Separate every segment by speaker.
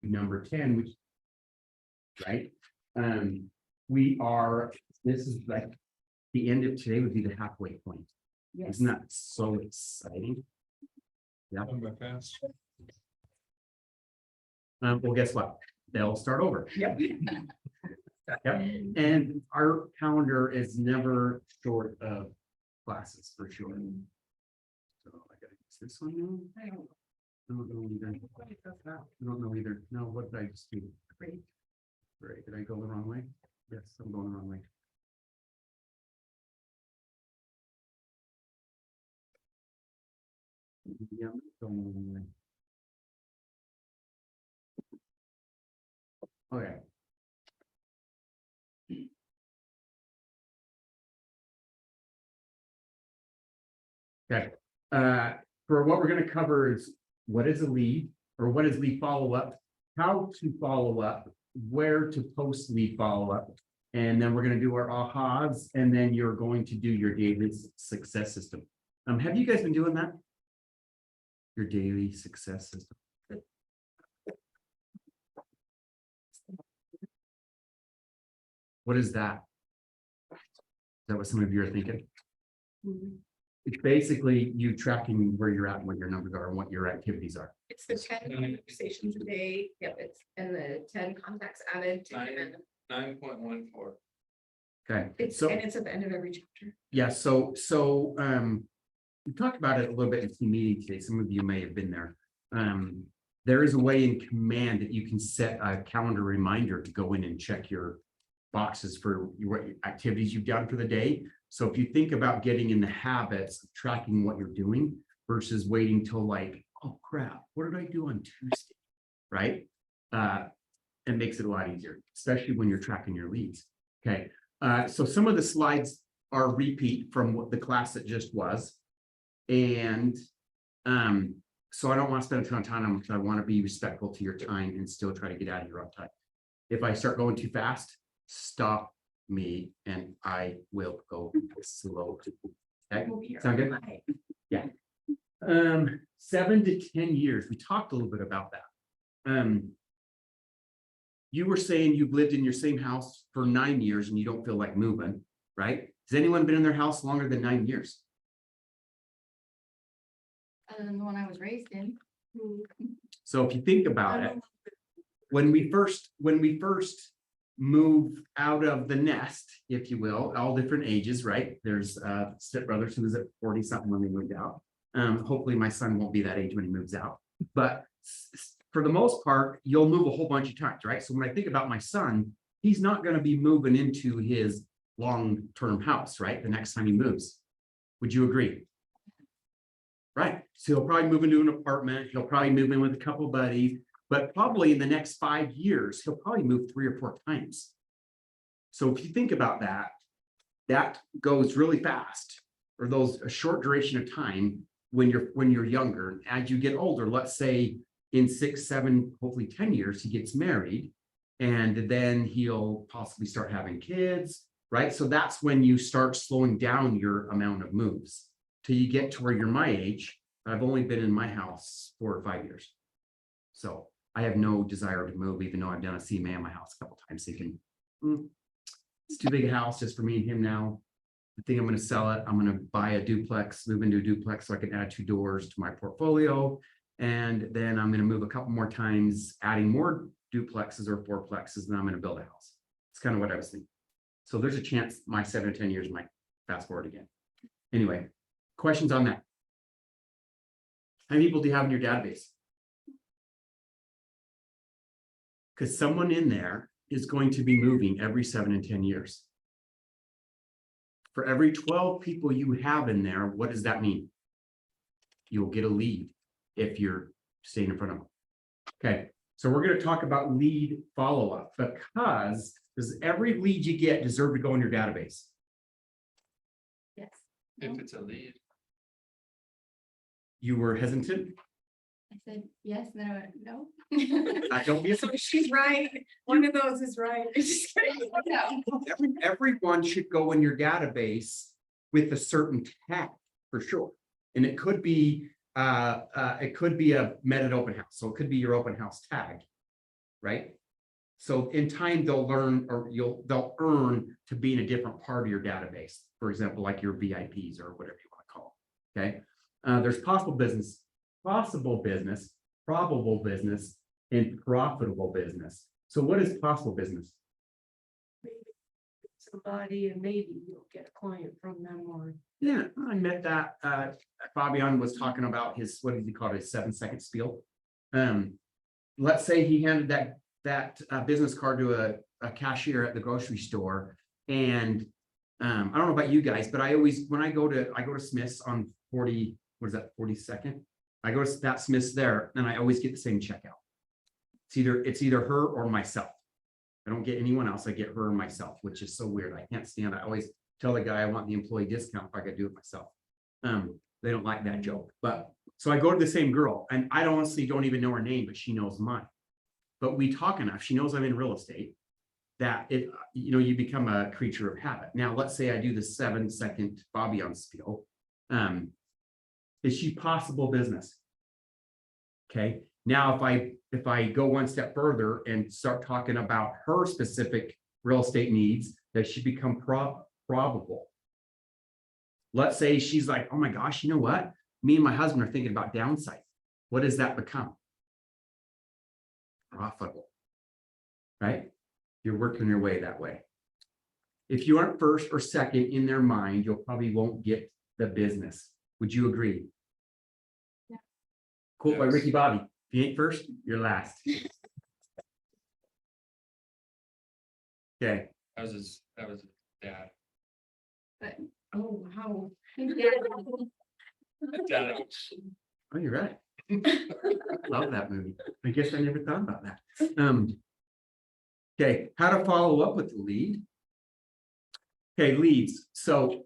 Speaker 1: number 10, which, right? This is like, the end of today would be the halfway point.
Speaker 2: Yes.
Speaker 1: Isn't that so exciting? Yeah. Well, guess what? They'll start over.
Speaker 2: Yep.
Speaker 1: Yep. And our calendar is never short of classes for sure. So I gotta use this one now. I don't know either. I don't know either. No, what did I just do? Great. Did I go the wrong way? Yes, I'm going the wrong way. Yeah, I'm going the wrong way. Okay. Okay, for what we're going to cover is what is a lead, or what is lead follow-up, how to follow up, where to post lead follow-up, and then we're going to do our ahas, and then you're going to do your daily success system. Have you guys been doing that? Your daily success system. What is that? Is that what some of you are thinking? It's basically you tracking where you're at and what your numbers are and what your activities are.
Speaker 2: It's the 10 conversations a day. Yep, it's and the 10 contacts added to him.
Speaker 3: 9.14.
Speaker 1: Okay,
Speaker 2: It's
Speaker 1: so
Speaker 2: and it's at the end of every chapter.
Speaker 1: yeah, so we talked about it a little bit in team meeting today. Some of you may have been there. There is a way in Command that you can set a calendar reminder to go in and check your boxes for what activities you've done for the day. So if you think about getting in the habits of tracking what you're doing versus waiting till like, oh crap, what did I do on Tuesday? Right? It makes it a lot easier, especially when you're tracking your leads. Okay. So some of the slides are repeat from what the class that just was. And so I don't want to spend a ton of time on them because I want to be respectful to your time and still try to get out of your uptime. If I start going too fast, stop me and I will go slow. Okay,
Speaker 2: We'll be here.
Speaker 1: sound good?
Speaker 2: Bye.
Speaker 1: Yeah. 7 to 10 years. We talked a little bit about that. You were saying you've lived in your same house for 9 years and you don't feel like moving, right? Has anyone been in their house longer than 9 years?
Speaker 4: Other than the one I was raised in.
Speaker 1: So if you think about it, when we first move out of the nest, if you will, all different ages, right? There's stepbrothers who was at 40 something when they moved out. Hopefully my son won't be that age when he moves out, but for the most part, you'll move a whole bunch of times, right? So when I think about my son, he's not going to be moving into his long-term house, right? The next time he moves. Would you agree? Right. So he'll probably move into an apartment. He'll probably move in with a couple buddies, but probably in the next 5 years, he'll probably move 3 or 4 times. So if you think about that, that goes really fast, or a short duration of time when you're younger. As you get older, let's say in 6, 7, hopefully 10 years, he gets married, and then he'll possibly start having kids, right? So that's when you start slowing down your amount of moves till you get to where you're my age. I've only been in my house 4 or 5 years. So I have no desire to move, even though I've done a CMA in my house a couple times thinking, it's too big a house just for me and him now. I think I'm going to sell it. I'm going to buy a duplex, move into a duplex so I can add 2 doors to my portfolio. And then I'm going to move a couple more times, adding more duplexes or fourplexes, and then I'm going to build a house. It's kind of what I was thinking. So there's a chance my 7 to 10 years might fast forward again. Anyway, questions on that? How many people do you have in your database? Because someone in there is going to be moving every 7 and 10 years. For every 12 people you have in there, what does that mean? You'll get a lead if you're staying in front of them. Okay, so we're going to talk about lead follow-up, because does every lead you get deserve to go in your database?
Speaker 4: Yes.
Speaker 3: If it's a lead.
Speaker 1: You were hesitant?
Speaker 4: I said yes, and then I went, no.
Speaker 1: Don't be
Speaker 2: So she's right. One of those is right. Just kidding.
Speaker 1: Everyone should go in your database with a certain tag for sure. And it could be a Met at open house. So it could be your open house tag. right? So in time, they'll learn, or they'll earn to be in a different part of your database. For example, like your VIPs or whatever you want to call it, okay? There's possible business, probable business, and profitable business. So what is possible business?
Speaker 5: Somebody and maybe you'll get a client from them or.
Speaker 1: Yeah, I met that, Fabian was talking about his, what did he call it, his 7-second spiel? Let's say he handed that business card to a cashier at the grocery store. And I don't know about you guys, but I always, when I go to Smith's on 40, what is that, 42nd? I go to that Smith's there, and I always get the same checkout. It's either her or myself. I don't get anyone else. I get her and myself, which is so weird. I can't stand it. I always tell the guy I want the employee discount if I could do it myself. They don't like that joke, but so I go to the same girl, and I honestly don't even know her name, but she knows mine. But we talk enough. She knows I'm in real estate that you become a creature of habit. Now, let's say I do the 7-second Fabian spiel. Is she possible business? Okay. Now, if I go one step further and start talking about her specific real estate needs, that she become probable. Let's say she's like, oh my gosh, you know what? Me and my husband are thinking about downside. What does that become? Profitable, right? You're working your way that way. If you aren't first or second in their mind, you'll probably won't get the business. Would you agree?
Speaker 4: Yeah.
Speaker 1: Quote by
Speaker 3: Yes.
Speaker 1: Ricky Bobby. If you ain't first, you're last. Okay.
Speaker 3: That was his dad.
Speaker 5: Oh, how.
Speaker 3: Dad.
Speaker 1: Oh, you're right. Love that movie. I guess I never thought about that. Okay, how to follow up with the lead. Okay, leads. So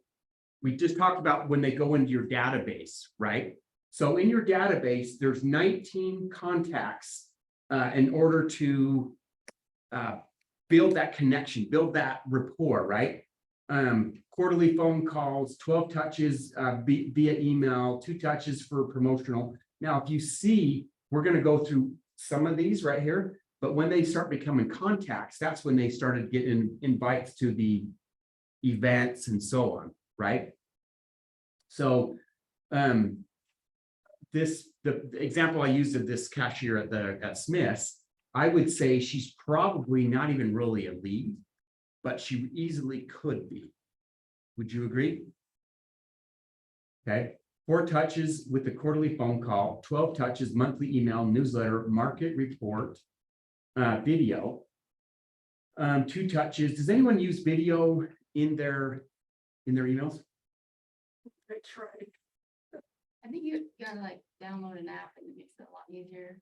Speaker 1: we just talked about when they go into your database, right? So in your database, there's 19 contacts in order to build that connection, build that rapport, right? Quarterly phone calls, 12 touches via email, 2 touches for promotional. Now, if you see, we're going to go through some of these right here, but when they start becoming contacts, that's when they started getting invites to the events and so on, right? So the example I used of this cashier at Smith's, I would say she's probably not even really a lead, but she easily could be. Would you agree? Okay. 4 touches with the quarterly phone call, 12 touches, monthly email, newsletter, market report, video. 2 touches. Does anyone use video in their emails?
Speaker 5: I tried.
Speaker 4: I think you gotta like download an app and it makes it a lot easier.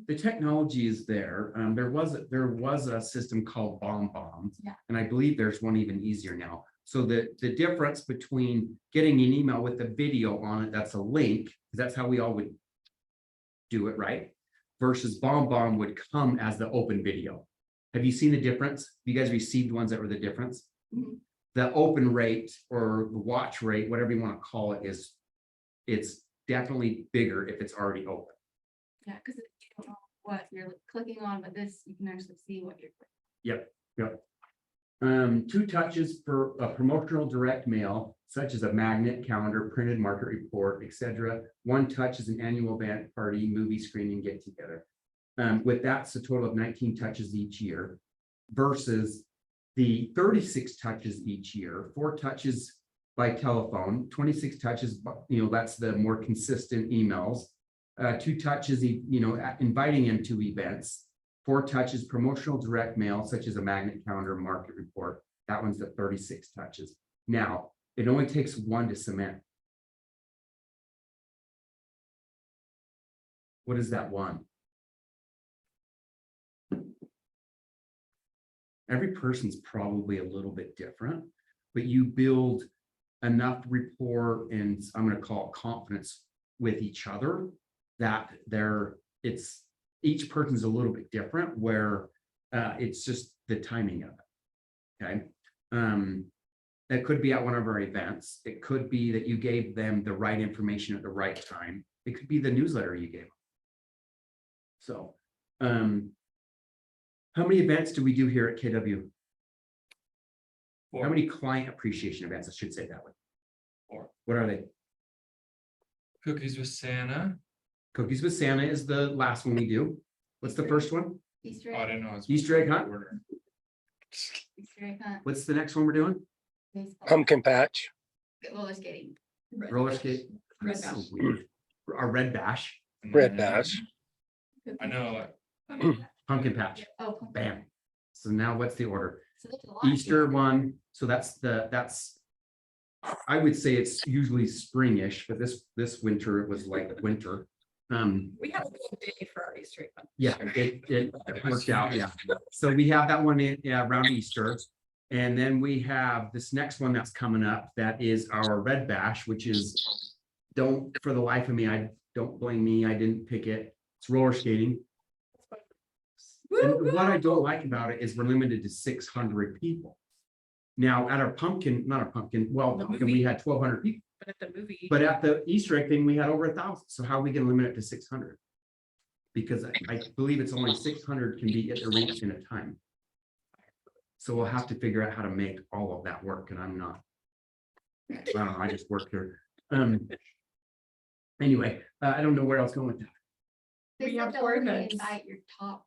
Speaker 1: The technology is there. There was a system called BombBomb,
Speaker 4: Yeah.
Speaker 1: and I believe there's one even easier now. So the difference between getting an email with a video on it, that's a link, because that's how we all would do it, right? Versus BombBomb would come as the open video. Have you seen the difference? You guys received ones that were the difference?
Speaker 4: Mhm.
Speaker 1: The open rate or the watch rate, whatever you want to call it, it's definitely bigger if it's already open.
Speaker 4: Yeah, because you don't know what you're clicking on, but this, you can actually see what you're.
Speaker 1: Yep. 2 touches for a promotional direct mail, such as a magnet, calendar, printed market report, etc. 1 touch is an annual event, party, movie screening, get together. With that, it's a total of 19 touches each year versus the 36 touches each year, 4 touches by telephone, 26 touches, that's the more consistent emails. 2 touches, inviting him to events. 4 touches, promotional direct mail, such as a magnet, calendar, market report. That one's the 36 touches. Now, it only takes 1 to cement. What is that 1? Every person's probably a little bit different, but you build enough rapport and I'm going to call it confidence with each other that each person's a little bit different where it's just the timing of it. Okay. It could be at one of our events. It could be that you gave them the right information at the right time. It could be the newsletter you gave them. So How many events do we do here at KW?
Speaker 3: Four.
Speaker 1: How many client appreciation events? I should say that way.
Speaker 3: Four.
Speaker 1: What are they?
Speaker 3: Cookies with Santa.
Speaker 1: Cookies with Santa is the last one we do. What's the first one?
Speaker 4: Easter
Speaker 3: Oh, I
Speaker 4: egg,
Speaker 3: didn't know. it's
Speaker 1: Easter egg hunt?
Speaker 3: order.
Speaker 4: Easter egg hunt,
Speaker 1: What's the next one we're doing?
Speaker 4: baseball,
Speaker 6: Pumpkin patch.
Speaker 4: roller skating.
Speaker 1: Roller skate.
Speaker 2: Red
Speaker 1: That's so
Speaker 2: Bash.
Speaker 1: weird. Our red bash,
Speaker 3: And
Speaker 6: Red
Speaker 3: then-
Speaker 6: bash.
Speaker 3: I know,
Speaker 1: pumpkin patch,
Speaker 4: Oh, pumpkin.
Speaker 1: bam. So now what's the order?
Speaker 4: So there's a lot.
Speaker 1: Easter one, so that's. I would say it's usually springish, but this winter it was like winter.
Speaker 2: We have a good day for our Easter egg hunt.
Speaker 1: Yeah, it worked out, yeah. So we have that one in, yeah, around Easter. And then we have this next one that's coming up, that is our Red Bash, which is, don't, for the life of me, don't blame me, I didn't pick it. It's roller skating. And what I don't like about it is we're limited to 600 people. Now, at our pumpkin, not a pumpkin, well,
Speaker 2: The
Speaker 1: pumpkin, we
Speaker 2: movie.
Speaker 1: had 1,200 people,
Speaker 2: But at the movie.
Speaker 1: but at the Easter egg thing, we had over 1,000. So how are we gonna limit it to 600? Because I believe it's only 600 can be at the rink in a time. So we'll have to figure out how to make all of that work, and I'm not. I don't know, I just work here. Anyway, I don't know where else going with that.
Speaker 4: They
Speaker 2: We
Speaker 4: said
Speaker 2: have
Speaker 4: they'll
Speaker 2: 4
Speaker 4: only
Speaker 2: events.
Speaker 4: invite your top.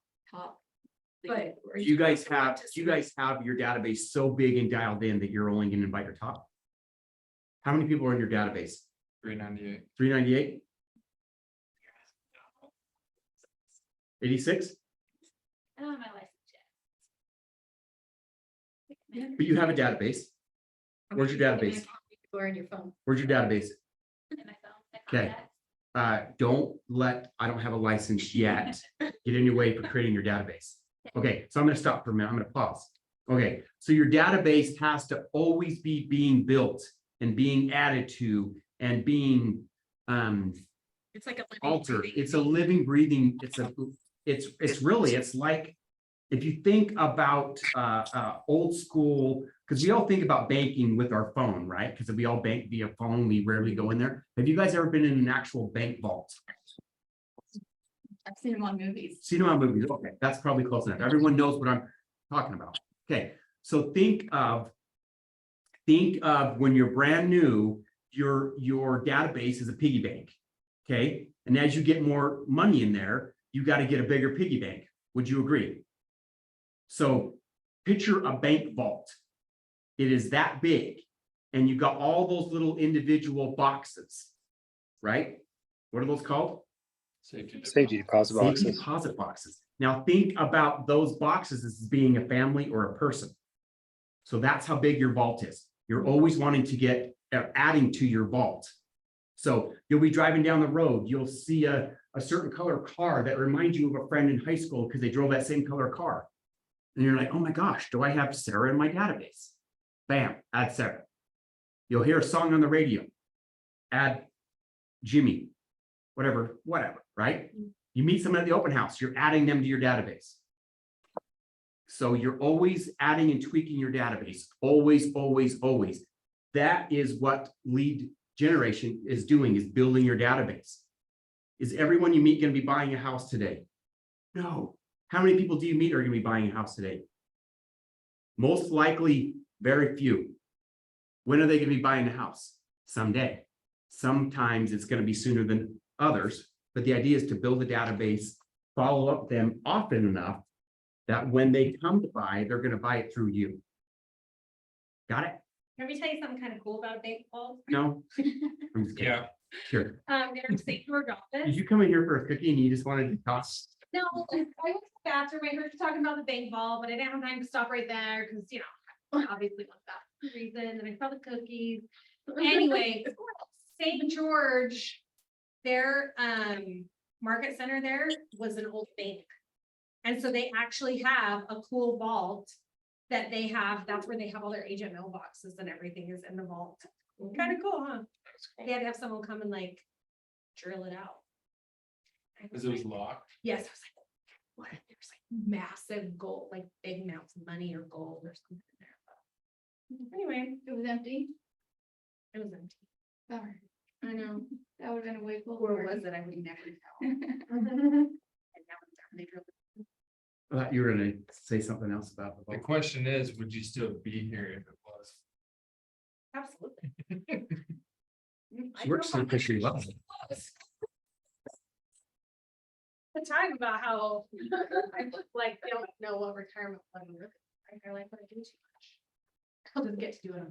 Speaker 2: But.
Speaker 1: Do you guys have your database so big and dialed in that you're only gonna invite your top? How many people are in your database?
Speaker 3: 398.
Speaker 1: 398? 86?
Speaker 4: I don't have my license yet.
Speaker 1: But you have a database. Where's your database?
Speaker 2: People are in your phone.
Speaker 1: Where's your database?
Speaker 4: In my phone, my
Speaker 1: Okay.
Speaker 4: contacts.
Speaker 1: I don't have a license yet, get in your way for creating your database. Okay, so I'm gonna stop for a minute, I'm gonna pause. Okay, so your database has to always be being built and being added to and being
Speaker 2: It's like a. living,
Speaker 1: altered.
Speaker 2: breathing
Speaker 1: It's a
Speaker 2: thing.
Speaker 1: living, breathing, it's really, it's like, if you think about old school, because we all think about banking with our phone, right? Because we all bank via phone, we rarely go in there. Have you guys ever been in an actual bank vault?
Speaker 4: I've seen them on movies.
Speaker 1: Seen them on movies, okay, that's probably close enough. Everyone knows what I'm talking about. Okay, so think of when you're brand new, your database is a piggy bank. Okay, and as you get more money in there, you got to get a bigger piggy bank. Would you agree? So picture a bank vault. It is that big, and you got all those little individual boxes, right? What are those called?
Speaker 6: Safety deposit
Speaker 1: Safety
Speaker 6: boxes.
Speaker 1: deposit boxes. Now think about those boxes as being a family or a person. So that's how big your vault is. You're always wanting to get adding to your vault. So you'll be driving down the road, you'll see a certain color car that reminds you of a friend in high school because they drove that same color car. And you're like, oh my gosh, do I have Sarah in my database? Bam, add Sarah. You'll hear a song on the radio. Add Jimmy, whatever, right? You meet someone at the open house, you're adding them to your database. So you're always adding and tweaking your database, always, always, always. That is what lead generation is doing, is building your database. Is everyone you meet going to be buying a house today? No. How many people do you meet are going to be buying a house today? Most likely, very few. When are they going to be buying a house? Someday. Sometimes it's going to be sooner than others, but the idea is to build a database, follow up them often enough that when they come to buy, they're going to buy it through you. Got it?
Speaker 7: Let me tell you something kind of cool about bank vault.
Speaker 1: No? I'm just kidding.
Speaker 3: Yeah,
Speaker 1: Sure.
Speaker 7: They're in St. George
Speaker 1: Did
Speaker 7: office.
Speaker 1: you come in here for a cookie and you just wanted to talk?
Speaker 7: No, I went to the bathroom. I heard you talking about the bank vault, but I didn't have time to stop right there because, obviously want that reason. And I saw the cookies. Anyway, St. George, their market center there was an old bank. And so they actually have a cool vault that they have. That's where they have all their agent mailboxes and everything is in the vault. Kind of cool, huh?
Speaker 3: that's cool.
Speaker 7: They had to have someone come and like drill it out. I
Speaker 3: Because it was locked.
Speaker 7: Yes, I was like, what? There's like massive gold, like big amounts of money or gold or something in there. But anyway,
Speaker 4: It was empty.
Speaker 7: it was empty.
Speaker 4: Bummer. I know, that would have been a way cool.
Speaker 2: Where was it? I would never know.
Speaker 7: And now it's there. They drilled it.
Speaker 1: I thought you were gonna say something else about the
Speaker 3: The
Speaker 1: vote.
Speaker 3: question is, would you still be here if it was?
Speaker 7: Absolutely.
Speaker 1: She works so pretty well.
Speaker 7: The time about how I like don't know what retirement plan is. I like what I do too much. I'll just get to do it.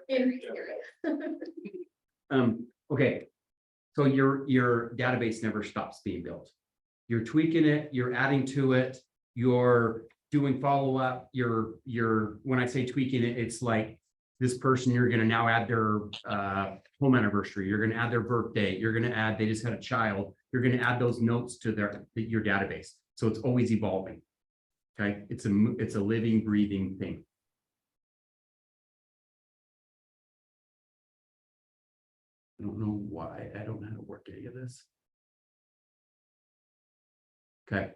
Speaker 7: In theory.
Speaker 1: Okay. So your database never stops being built. You're tweaking it, you're adding to it, you're doing follow-up, when I say tweaking it, it's like this person, you're gonna now add their home anniversary, you're gonna add their birthday, you're gonna add, they just had a child, you're gonna add those notes to your database. So it's always evolving. Okay, it's a living, breathing thing. I don't know why, I don't know how to work any of this. Okay.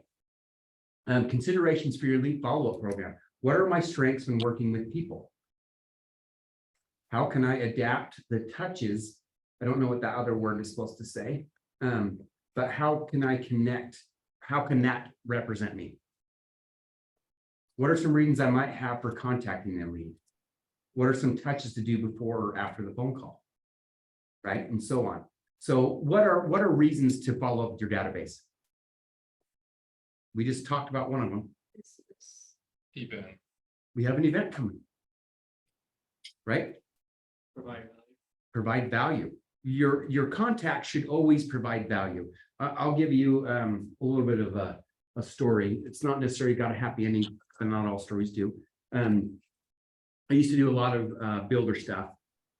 Speaker 1: Considerations for your lead follow-up program. What are my strengths when working with people? How can I adapt the touches? I don't know what that other word is supposed to say. But how can I connect? How can that represent me? What are some reasons I might have for contacting their lead? What are some touches to do before or after the phone call? Right, and so on. So what are reasons to follow up with your database? We just talked about one of them.
Speaker 3: Keep in.
Speaker 1: We have an event coming. Right? Provide value. Your contact should always provide value. I'll give you a little bit of a story. It's not necessarily got a happy ending, and not all stories do. I used to do a lot of builder stuff,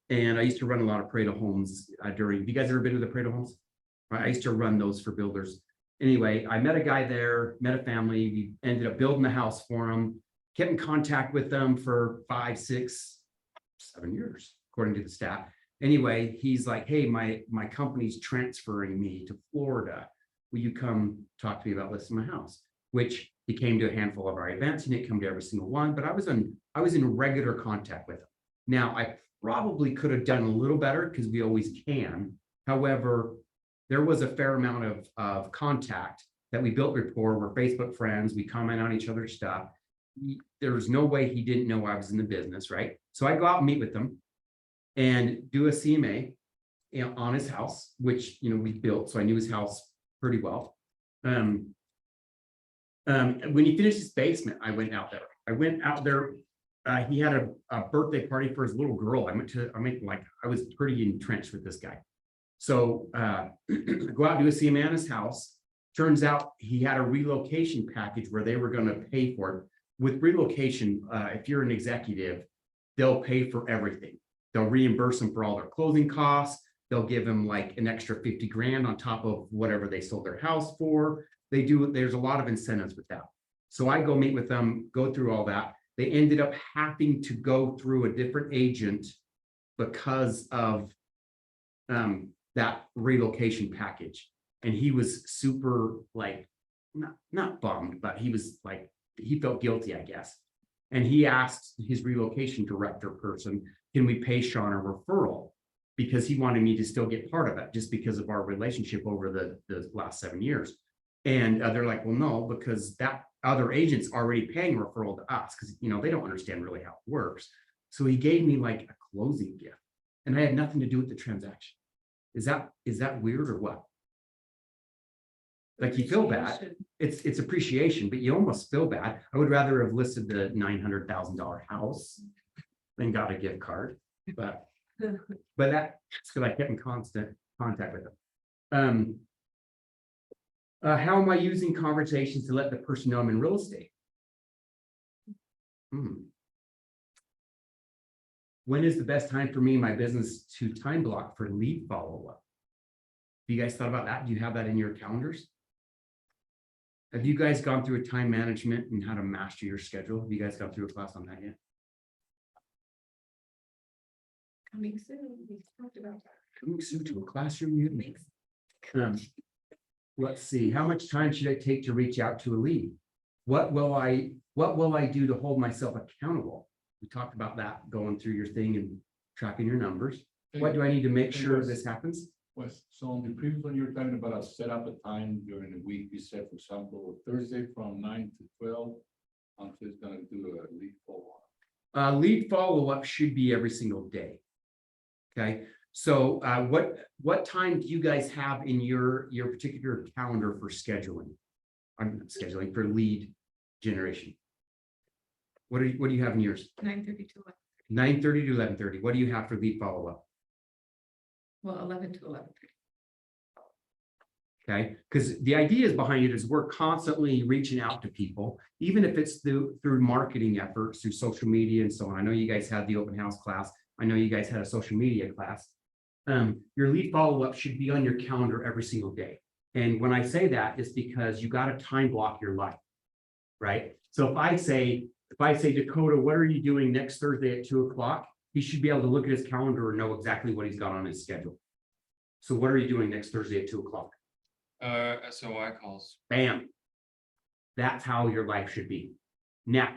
Speaker 1: and I used to run a lot of Pareto homes during. Have you guys ever been to the Pareto homes? I used to run those for builders. Anyway, I met a guy there, met a family. We ended up building the house for them. Kept in contact with them for 5, 6, 7 years, according to the staff. Anyway, he's like, hey, my company's transferring me to Florida. Will you come talk to me about listing my house? Which he came to a handful of our events. He didn't come to every single one, but I was in regular contact with him. Now, I probably could have done a little better because we always can. However, there was a fair amount of contact that we built rapport. We're Facebook friends. We comment on each other's stuff. There was no way he didn't know I was in the business, right? So I go out and meet with him and do a CMA on his house, which, we built. So I knew his house pretty well. When he finished his basement, I went out there. He had a birthday party for his little girl. I was pretty entrenched with this guy. So go out and do a CMA on his house. Turns out he had a relocation package where they were going to pay for it. With relocation, if you're an executive, they'll pay for everything. They'll reimburse them for all their closing costs. They'll give them like an extra 50 grand on top of whatever they sold their house for. There's a lot of incentives with that. So I go meet with them, go through all that. They ended up having to go through a different agent because of that relocation package. And he was super not bummed, but he was like, he felt guilty, I guess. And he asked his relocation director person, can we pay Sean a referral? Because he wanted me to still get part of it just because of our relationship over the last 7 years. And they're like, well, no, because that other agent's already paying referral to us because, they don't understand really how it works. So he gave me like a closing gift and I had nothing to do with the transaction. Is that weird or what? Like you feel bad. It's appreciation, but you almost feel bad. I would rather have listed the $900,000 house than got a gift card, but that's because I kept in constant contact with them. How am I using conversations to let the person know I'm in real estate? When is the best time for me and my business to time block for lead follow-up? Have you guys thought about that? Do you have that in your calendars? Have you guys gone through a time management and how to master your schedule? Have you guys gone through a class on that yet?
Speaker 2: Coming soon, we talked about that.
Speaker 1: Coming soon to a classroom near me. Let's see, how much time should I take to reach out to a lead? What will I do to hold myself accountable? We talked about that, going through your thing and tracking your numbers. What do I need to make sure this happens?
Speaker 8: Was, so on the previous one, you were talking about a set up a time during the week, you said, for example, Thursday from 9 to 12. Until it's gonna do a lead follow-up.
Speaker 1: Lead follow-up should be every single day. Okay, so what time do you guys have in your particular calendar for scheduling? I'm not scheduling for lead generation. What do you have in yours?
Speaker 2: 9:30 to 11,
Speaker 1: 9:30 to 11:30. What do you have for lead follow-up?
Speaker 2: well, 11 to 11:30.
Speaker 1: Okay, because the idea is behind it is we're constantly reaching out to people, even if it's through marketing efforts, through social media and so on. I know you guys had the open house class. I know you guys had a social media class. Your lead follow-up should be on your calendar every single day. And when I say that, it's because you got to time block your life, right? So if I say Dakota, what are you doing next Thursday at 2 o'clock? He should be able to look at his calendar and know exactly what he's got on his schedule. So what are you doing next Thursday at 2 o'clock?
Speaker 3: SOI calls.
Speaker 1: Bam. That's how your life should be. Now,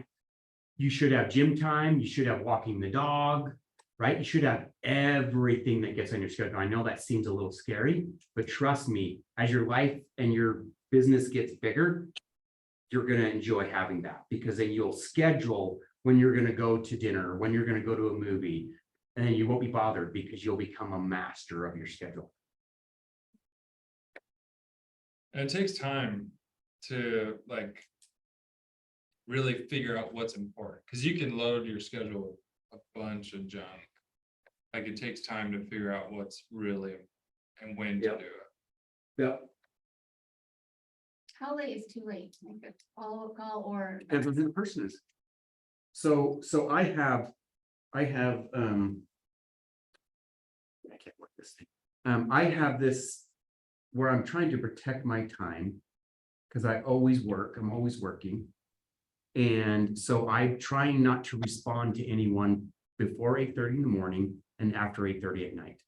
Speaker 1: you should have gym time, you should have walking the dog, right? You should have everything that gets on your schedule. I know that seems a little scary, but trust me, as your life and your business gets bigger, you're going to enjoy having that, because then you'll schedule when you're going to go to dinner, when you're going to go to a movie, and then you won't be bothered because you'll become a master of your schedule.
Speaker 3: And it takes time to like really figure out what's important, because you can load your schedule with a bunch of junk. Like it takes time to figure out what's really and when to
Speaker 1: Yep.
Speaker 3: do it.
Speaker 1: Yeah.
Speaker 4: How late is too late? Like a follow-up call or?
Speaker 1: Depends on who the person is. So I have, I can't work this thing. I have this where I'm trying to protect my time because I always work, I'm always working. And so I'm trying not to respond to anyone before 8:30 in the morning and after 8:30 at night.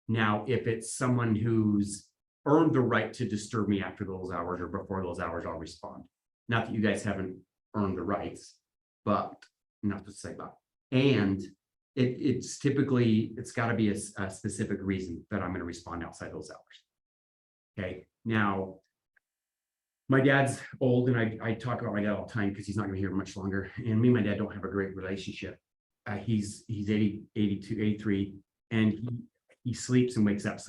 Speaker 1: Now, if it's someone who's earned the right to disturb me after those hours or before those hours, I'll respond. Not that you guys haven't earned the rights, but not to say that. And it's typically, it's got to be a specific reason that I'm going to respond outside those hours. Okay, now, my dad's old, and I talk about my dad all the time because he's not going to be here much longer. And me and my dad don't have a great relationship. He's 80, 82, 83, and he sleeps and wakes up,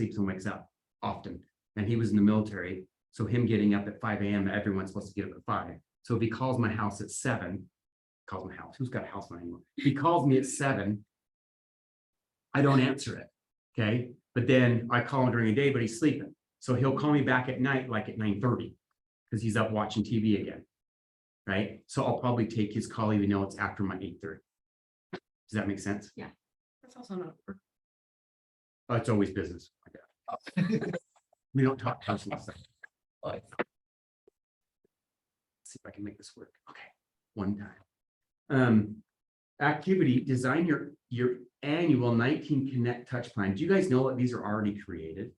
Speaker 1: often. And he was in the military, so him getting up at 5 a.m., everyone's supposed to get up at 5. So if he calls my house at 7, calls my house, who's got a house phone anymore? If he calls me at 7, I don't answer it, okay? But then I call him during the day, but he's sleeping. So he'll call me back at night, like at 9:30, because he's up watching TV again, right? So I'll probably take his call even though it's after my 8:30. Does that make sense?
Speaker 2: That's also not work.
Speaker 1: Oh, it's always business. We don't talk personal stuff. Let's see if I can make this work. Okay, one time. Activity, design your annual 19 Connect touch plan. Do you guys know that these are already created?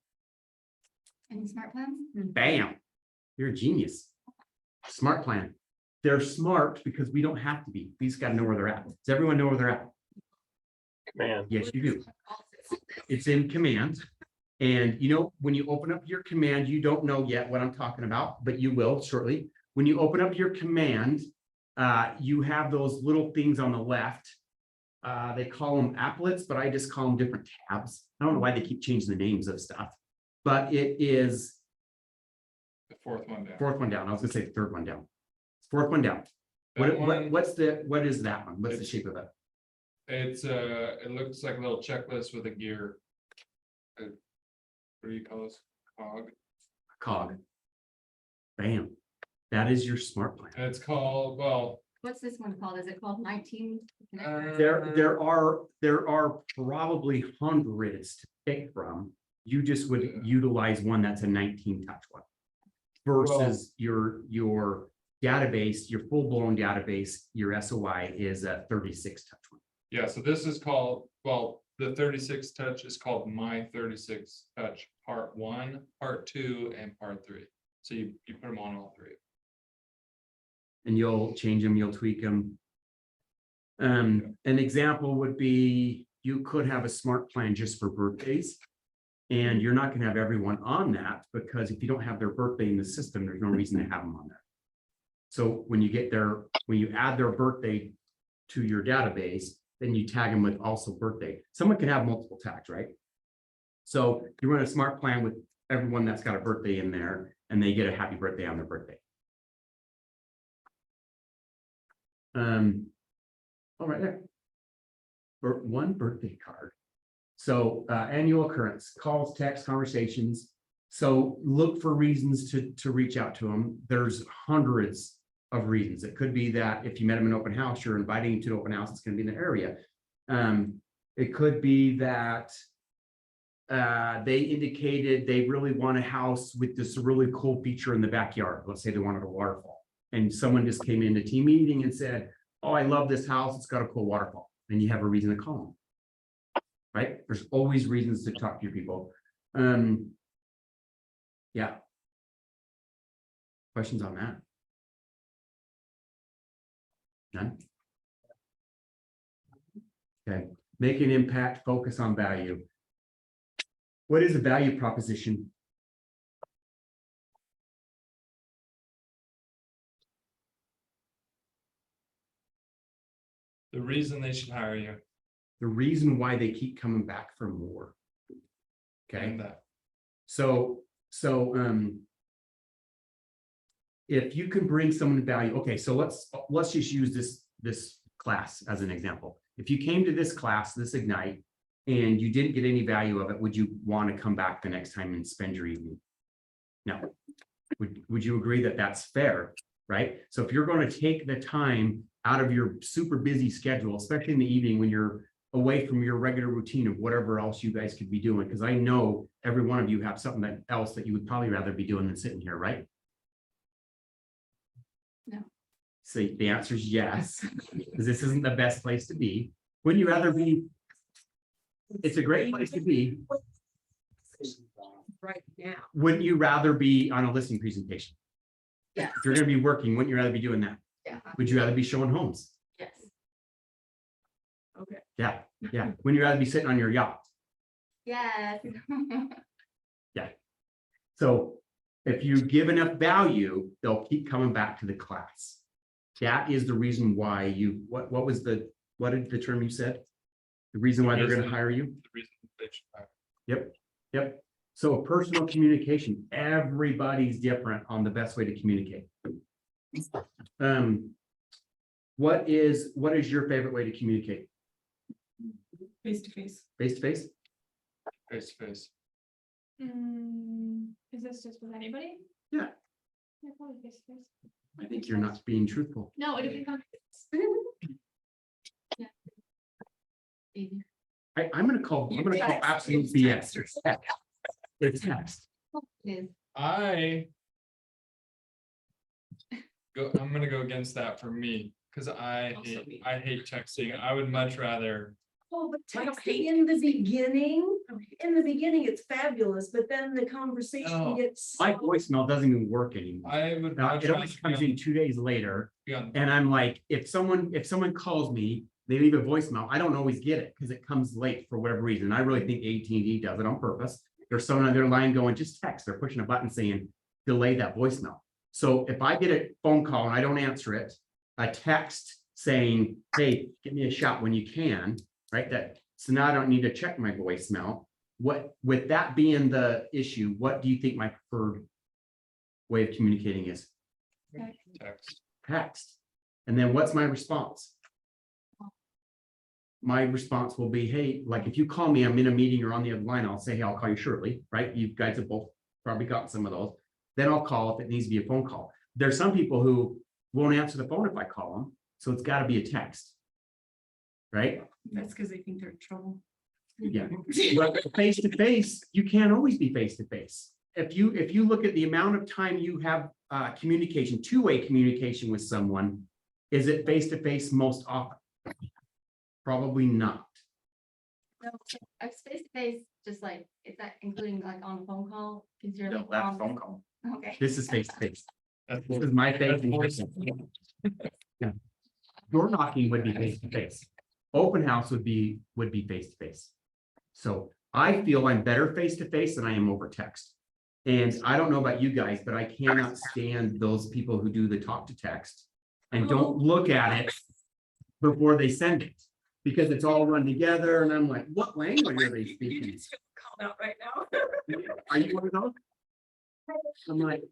Speaker 4: Any smart plans?
Speaker 1: Bam, you're a genius. Smart plan. They're smart because we don't have to be. We just got to know where they're at. Does everyone know where they're at?
Speaker 6: Man,
Speaker 1: Yes, you do. It's in command. And you know, when you open up your command, you don't know yet what I'm talking about, but you will shortly. When you open up your command, you have those little things on the left. They call them applets, but I just call them different tabs. I don't know why they keep changing the names of stuff, but it is
Speaker 3: The fourth one down.
Speaker 1: fourth one down. I was gonna say the third one down. Fourth one down.
Speaker 3: That one,
Speaker 1: What is that one? What's the shape of it?
Speaker 3: it's it looks like a little checklist with a gear. What do you call this? Cog.
Speaker 1: Cog. Bam. That is your smart plan.
Speaker 3: And it's called, well,
Speaker 4: What's this one called? Is it called 19?
Speaker 1: There are probably hundreds to pick from. You just would
Speaker 3: Yeah.
Speaker 1: utilize one that's a 19 touch one. Versus your database, your full-blown database, your SOI is a 36 touch one.
Speaker 3: yeah, so this is called, well, the 36 touch is called My 36 Touch Part 1, Part 2, and Part 3. So you put them on all three.
Speaker 1: And you'll change them, you'll tweak them. An example would be, you could have a smart plan just for birthdays. And you're not gonna have everyone on that, because if you don't have their birthday in the system, there's no reason to have them on there. So when you add their birthday to your database, then you tag them with also birthday. Someone can have multiple tags, right? So you run a smart plan with everyone that's got a birthday in there, and they get a happy birthday on their birthday. All right there. For one birthday card. So annual occurrence, calls, texts, conversations. So look for reasons to reach out to them. There's hundreds of reasons. It could be that if you met them in an open house, you're inviting them to an open house, it's going to be in the area. It could be that they indicated they really want a house with this really cool feature in the backyard. Let's say they wanted a waterfall. And someone just came into team meeting and said, oh, I love this house. It's got a cool waterfall. And you have a reason to call them. Right? There's always reasons to talk to your people. Yeah. Questions on that? None? Okay. Make an impact, focus on value. What is a value proposition?
Speaker 3: The reason they should hire you.
Speaker 1: The reason why they keep coming back for more. Okay.
Speaker 3: And that.
Speaker 1: So, if you can bring someone value, okay, so let's just use this class as an example. If you came to this class, this Ignite, and you didn't get any value of it, would you want to come back the next time and spend your evening? No. Would you agree that that's fair, right? So if you're going to take the time out of your super busy schedule, especially in the evening when you're away from your regular routine of whatever else you guys could be doing, because I know every one of you have something else that you would probably rather be doing than sitting here, right?
Speaker 4: No.
Speaker 1: So the answer is yes, because this isn't the best place to be. Wouldn't you rather be? It's a great place to be.
Speaker 5: Right now.
Speaker 1: Wouldn't you rather be on a listing presentation?
Speaker 2: Yeah.
Speaker 1: If you're gonna be working, wouldn't you rather be doing that?
Speaker 2: Yeah.
Speaker 1: Would you rather be showing homes?
Speaker 2: Yes.
Speaker 5: Okay.
Speaker 1: Yeah, yeah. Wouldn't you rather be sitting on your yacht?
Speaker 4: Yes.
Speaker 1: So if you give enough value, they'll keep coming back to the class. That is the reason why you, what did the term you said? The reason why they're gonna hire you?
Speaker 3: The reason they should hire you.
Speaker 1: Yep. So personal communication, everybody's different on the best way to communicate. What is your favorite way to communicate?
Speaker 5: Face to face.
Speaker 1: Face to face?
Speaker 3: Face to face.
Speaker 7: Is this just with anybody?
Speaker 1: Yeah.
Speaker 7: Yeah, probably face to face.
Speaker 1: I think you're not being truthful.
Speaker 4: No, it'd be fun. Yeah. Easy.
Speaker 1: I'm gonna call absolute BS. It's text.
Speaker 4: It is.
Speaker 3: I'm gonna go against that for me, because I
Speaker 5: Also me.
Speaker 3: hate texting. I would much rather,
Speaker 5: Oh, but
Speaker 2: I don't
Speaker 5: texting
Speaker 2: hate
Speaker 5: in the beginning, it's fabulous, but then the conversation
Speaker 3: Oh.
Speaker 5: gets.
Speaker 1: My
Speaker 5: so-
Speaker 1: voicemail doesn't even work anymore.
Speaker 3: I would.
Speaker 1: Now,
Speaker 3: much
Speaker 1: it always
Speaker 3: rather
Speaker 1: comes in 2 days later,
Speaker 3: be on-
Speaker 1: and I'm like, if someone calls me, they leave a voicemail, I don't always get it because it comes late for whatever reason. I really think AT&T does it on purpose. There's someone on their line going, just text. They're pushing a button saying, delay that voicemail. So if I get a phone call and I don't answer it, a text saying, hey, give me a shot when you can, right? So now I don't need to check my voicemail. With that being the issue, what do you think my preferred way of communicating is?
Speaker 3: text.
Speaker 1: Text. And then what's my response? My response will be, hey, like if you call me, I'm in a meeting or on the other line, I'll say, hey, I'll call you shortly, right? You guys have both probably gotten some of those. Then I'll call if it needs to be a phone call. There's some people who won't answer the phone if I call them, so it's got to be a text. Right?
Speaker 5: That's because they think they're in trouble.
Speaker 1: Yeah. But face to face, you can't always be face to face. If you look at the amount of time you have communication, two-way communication with someone, is it face to face most often? Probably not.
Speaker 4: No, I face to face, just like, is that including like on a phone call? Cause you're
Speaker 1: No,
Speaker 4: like.
Speaker 1: that's
Speaker 4: on-
Speaker 1: phone call.
Speaker 4: Okay.
Speaker 1: This is face to face.
Speaker 3: That's
Speaker 1: This is my face.
Speaker 3: That's
Speaker 1: in
Speaker 3: more-
Speaker 1: person. Yeah. Door knocking would be face to face. Open house would be face to face. So I feel I'm better face to face than I am over text. And I don't know about you guys, but I cannot stand those people who do the talk to text and don't look at it before they send it, because it's all run together and I'm like, what language are they speaking?
Speaker 5: Call out right now.
Speaker 1: Are you one of those? I'm like.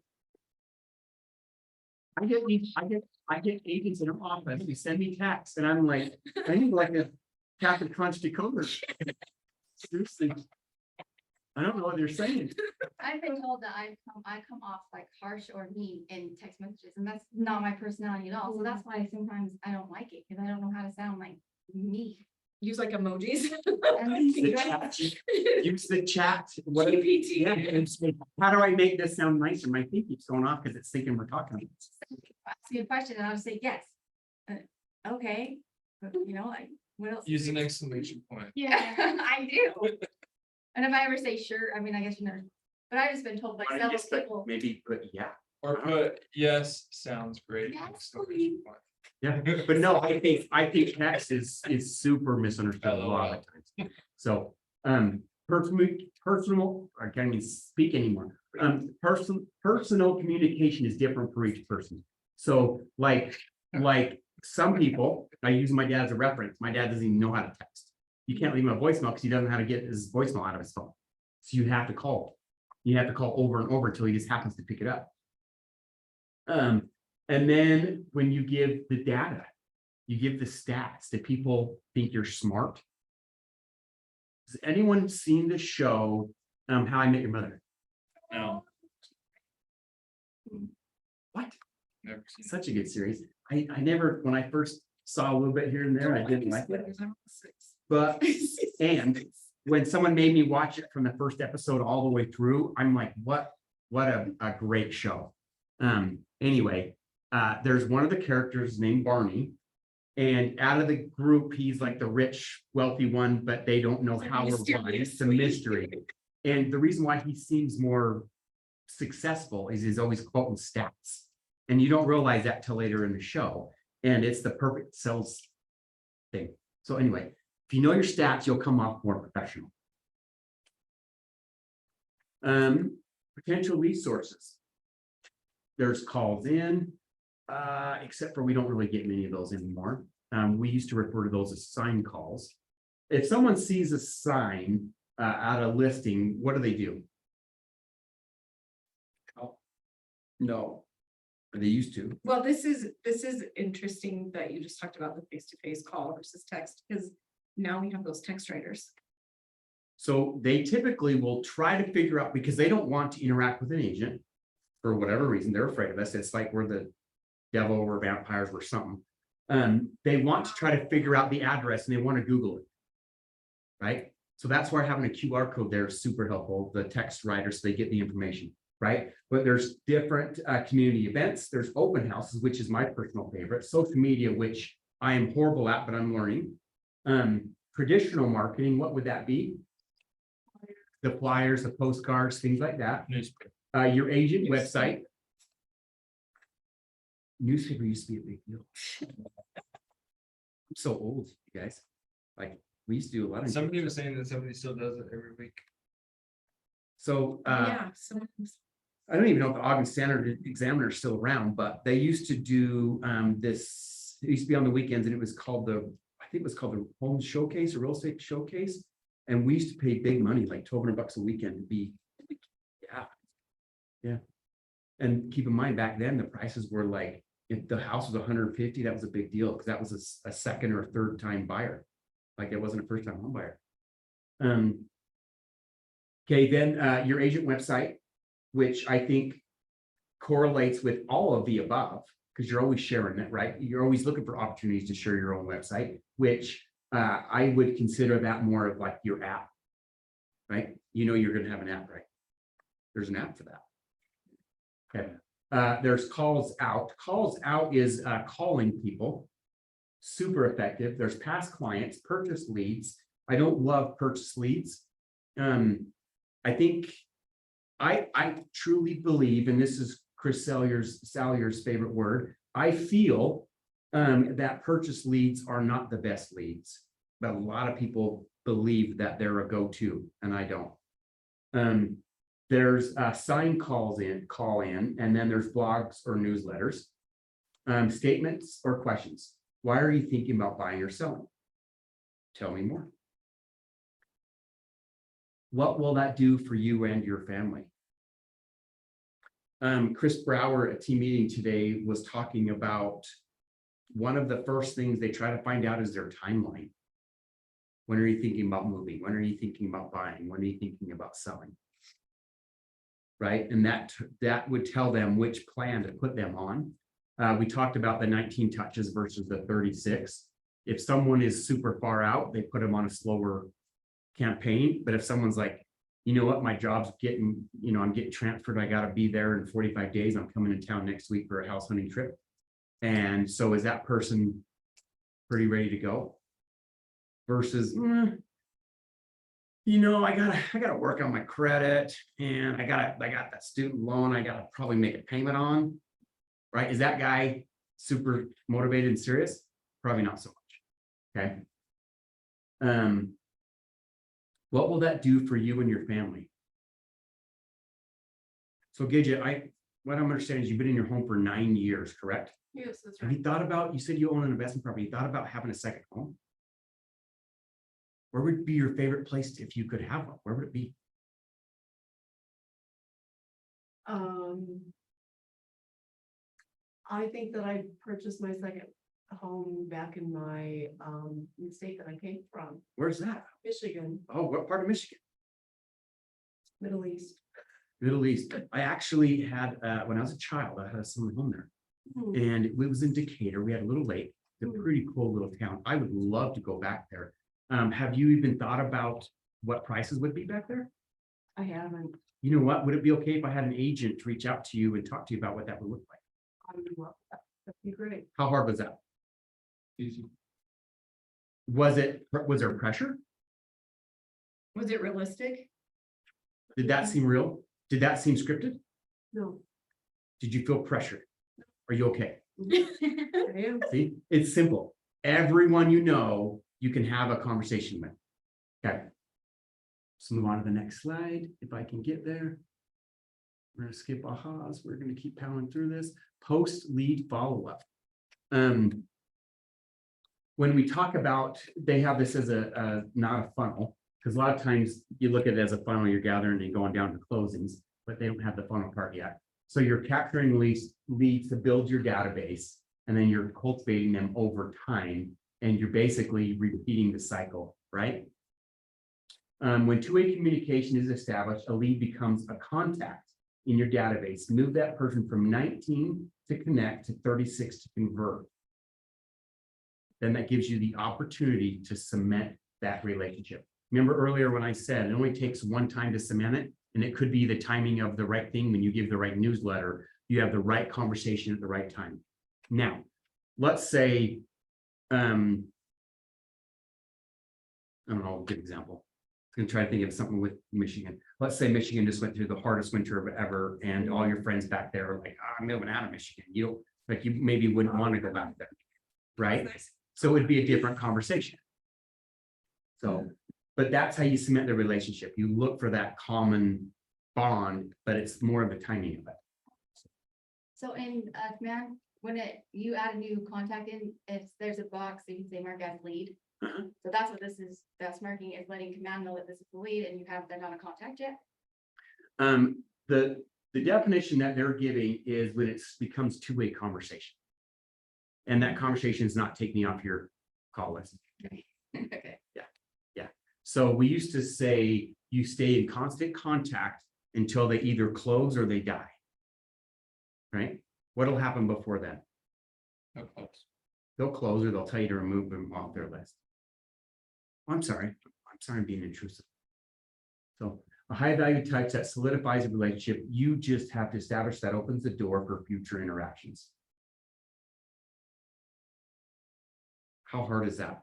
Speaker 1: I get agents in our office, they send me texts and I'm like, I need like a Captain Crunch decoder. Seriously. I don't know what they're saying.
Speaker 4: I've been told that I come off like harsh or mean in text messages, and that's not my personality at all. So that's why sometimes I don't like it, because I don't know how to sound like me.
Speaker 2: Use like emojis.
Speaker 4: And
Speaker 1: The chat, use the chat. What if-
Speaker 2: GPT.
Speaker 1: yeah, and say, how do I make this sound nicer? My thing keeps going off because it's thinking we're talking.
Speaker 4: ask me a question and I'll just say yes. Okay, but you know, like, what else?
Speaker 3: Use an exclamation point.
Speaker 4: Yeah, I do. And if I ever say sure, I mean, I guess you know, but I've just been told by
Speaker 1: Why don't you
Speaker 4: several
Speaker 1: just put-
Speaker 4: people.
Speaker 1: Maybe, but yeah.
Speaker 3: Or put, yes, sounds great.
Speaker 4: Yes,
Speaker 3: exclamation point.
Speaker 1: Yeah, but no, I think text is super misunderstood a lot of times. So, personal, I can't even speak anymore. Personal communication is different for each person. So like some people, I use my dad as a reference. My dad doesn't even know how to text. You can't leave him a voicemail because he doesn't know how to get his voicemail out of his phone. So you have to call. You have to call over and over until he just happens to pick it up. And then when you give the data, you give the stats, do people think you're smart? Has anyone seen the show, How I Met Your Mother?
Speaker 3: No,
Speaker 1: What?
Speaker 3: never seen it.
Speaker 1: Such a good series. I never, when I first saw a little bit here and there, I didn't like it. But, and when someone made me watch it from the first episode all the way through, I'm like, what a great show. Anyway, there's one of the characters named Barney. And out of the group, he's like the rich, wealthy one, but they don't know how or why. It's a mystery. And the reason why he seems more successful is he's always quoting stats. And you don't realize that till later in the show. And it's the perfect sales thing. So anyway, if you know your stats, you'll come off more professional. Potential resources. There's calls in, except for we don't really get many of those anymore. We used to refer to those as sign calls. If someone sees a sign at a listing, what do? No, they used to.
Speaker 2: Well, this is interesting that you just talked about the face-to-face call versus text, because now we have those text writers.
Speaker 1: So they typically will try to figure out, because they don't want to interact with an agent for whatever reason, they're afraid of us. It's like we're the devil, we're vampires, we're something. They want to try to figure out the address and they want to Google it. Right? So that's why having a QR code there is super helpful, the text writers, so they get the information, right? But there's different community events. There's open houses, which is my personal favorite, social media, which I am horrible at, but I'm learning. Traditional marketing, what would that be? The flyers, the postcards, things like that.
Speaker 3: Newspaper.
Speaker 1: Your agent website. Newspaper used to be a big deal. I'm so old, you guys. Like, we used to do a lot of.
Speaker 3: Somebody was saying that somebody still does it every week.
Speaker 1: So,
Speaker 2: Yeah, so
Speaker 1: I don't even know if the Ogden Standard Examiner is still around, but they used to do this, it used to be on the weekends and it was called I think it was called the Home Showcase or Real Estate Showcase. And we used to pay big money, like $1,200 a weekend to be, yeah. And keep in mind, back then, the prices were like, if the house was 150, that was a big deal, because that was a second or third time buyer. Like it wasn't a first time home buyer. Okay, then your agent website, which I think correlates with all of the above, because you're always sharing it, right? You're always looking for opportunities to share your own website, which I would consider that more of like your app, right? You know, you're going to have an app, right? There's an app for that. Okay. There's calls out. Calls out is calling people. Super effective. There's past clients, purchase leads. I don't love purchase leads. I think I truly believe, and this is Chris Salyer's favorite word, I feel that purchase leads are not the best leads, but a lot of people believe that they're a go-to, and I don't. There's sign call in, and then there's blogs or newsletters. Statements or questions. Why are you thinking about buying or selling? Tell me more. What will that do for you and your family? Chris Brower at team meeting today was talking about one of the first things they try to find out is their timeline. When are you thinking about moving? When are you thinking about buying? When are you thinking about selling? Right, and that would tell them which plan to put them on. We talked about the 19 touches versus the 36. If someone is super far out, they put them on a slower campaign. But if someone's like, you know what, my job's getting, I'm getting transferred, I gotta be there in 45 days, I'm coming to town next week for a house hunting trip. And so is that person pretty ready to go? Versus, I gotta work on my credit, and I got that student loan, I gotta probably make a payment on. Right? Is that guy super motivated and serious? Probably not so much. Okay. What will that do for you and your family? So Gidget, what I'm understanding is you've been in your home for 9 years, correct?
Speaker 2: Yes, that's
Speaker 1: Have you thought about, you said you own an investment property, you thought about having a second home? Where would be your favorite place if you could have one? Where would it be?
Speaker 5: I think that I purchased my second home back in my state that I came from,
Speaker 1: Where's that?
Speaker 5: Michigan,
Speaker 1: Oh, what part of Michigan?
Speaker 5: Middle East.
Speaker 1: Middle East. I actually had, when I was a child, I had a summer home there. And it was in Decatur. We had a little lake, a pretty cool little town. I would love to go back there. Have you even thought about what prices would be back there?
Speaker 5: I haven't.
Speaker 1: You know what? Would it be okay if I had an agent reach out to you and talk to you about what that would look like?
Speaker 5: I would love that. That'd be great.
Speaker 1: How hard was that?
Speaker 8: Easy.
Speaker 1: Was there pressure?
Speaker 2: Was it realistic?
Speaker 1: Did that seem real? Did that seem scripted?
Speaker 5: No.
Speaker 1: Did you feel pressure? Are you okay?
Speaker 5: I am.
Speaker 1: See, it's simple. Everyone you can have a conversation with. Okay. Let's move on to the next slide, if I can get there. We're gonna skip ahas. We're gonna keep powering through this. Post lead follow-up. When we talk about, they have this as not a funnel, because a lot of times you look at it as a funnel, you're gathering and going down to closings, but they don't have the funnel part yet. So you're capturing leads to build your database, and then you're cultivating them over time, and you're basically repeating the cycle, right? When two-way communication is established, a lead becomes a contact in your database. Move that person from 19 to connect to 36 to convert. Then that gives you the opportunity to cement that relationship. Remember earlier when I said it only takes one time to cement it, and it could be the timing of the right thing when you give the right newsletter, you have the right conversation at the right time. Now, let's say, I don't know, I'll give an example. I'm gonna try to think of something with Michigan. Let's say Michigan just went through the hardest winter ever, and all your friends back there are like, I'm moving out of Michigan. You maybe wouldn't want to go back there, right? So it'd be a different conversation. So, but that's how you cement the relationship. You look for that common bond, but it's more of the timing of it.
Speaker 4: So in command, when you add a new contact in, if there's a box, you can say mark as lead. So that's what this is, that's marking is letting command know that this is the lead and you have them on a contact yet.
Speaker 1: The definition that they're giving is when it becomes two-way conversation. And that conversation is not taking off your call list.
Speaker 4: Okay.
Speaker 1: So we used to say you stay in constant contact until they either close or they die. Right? What'll happen before then?
Speaker 3: No close.
Speaker 1: They'll close or they'll tell you to remove them off their list. I'm sorry I'm being intrusive. So a high value touch that solidifies a relationship, you just have to establish that opens the door for future interactions. How hard is that?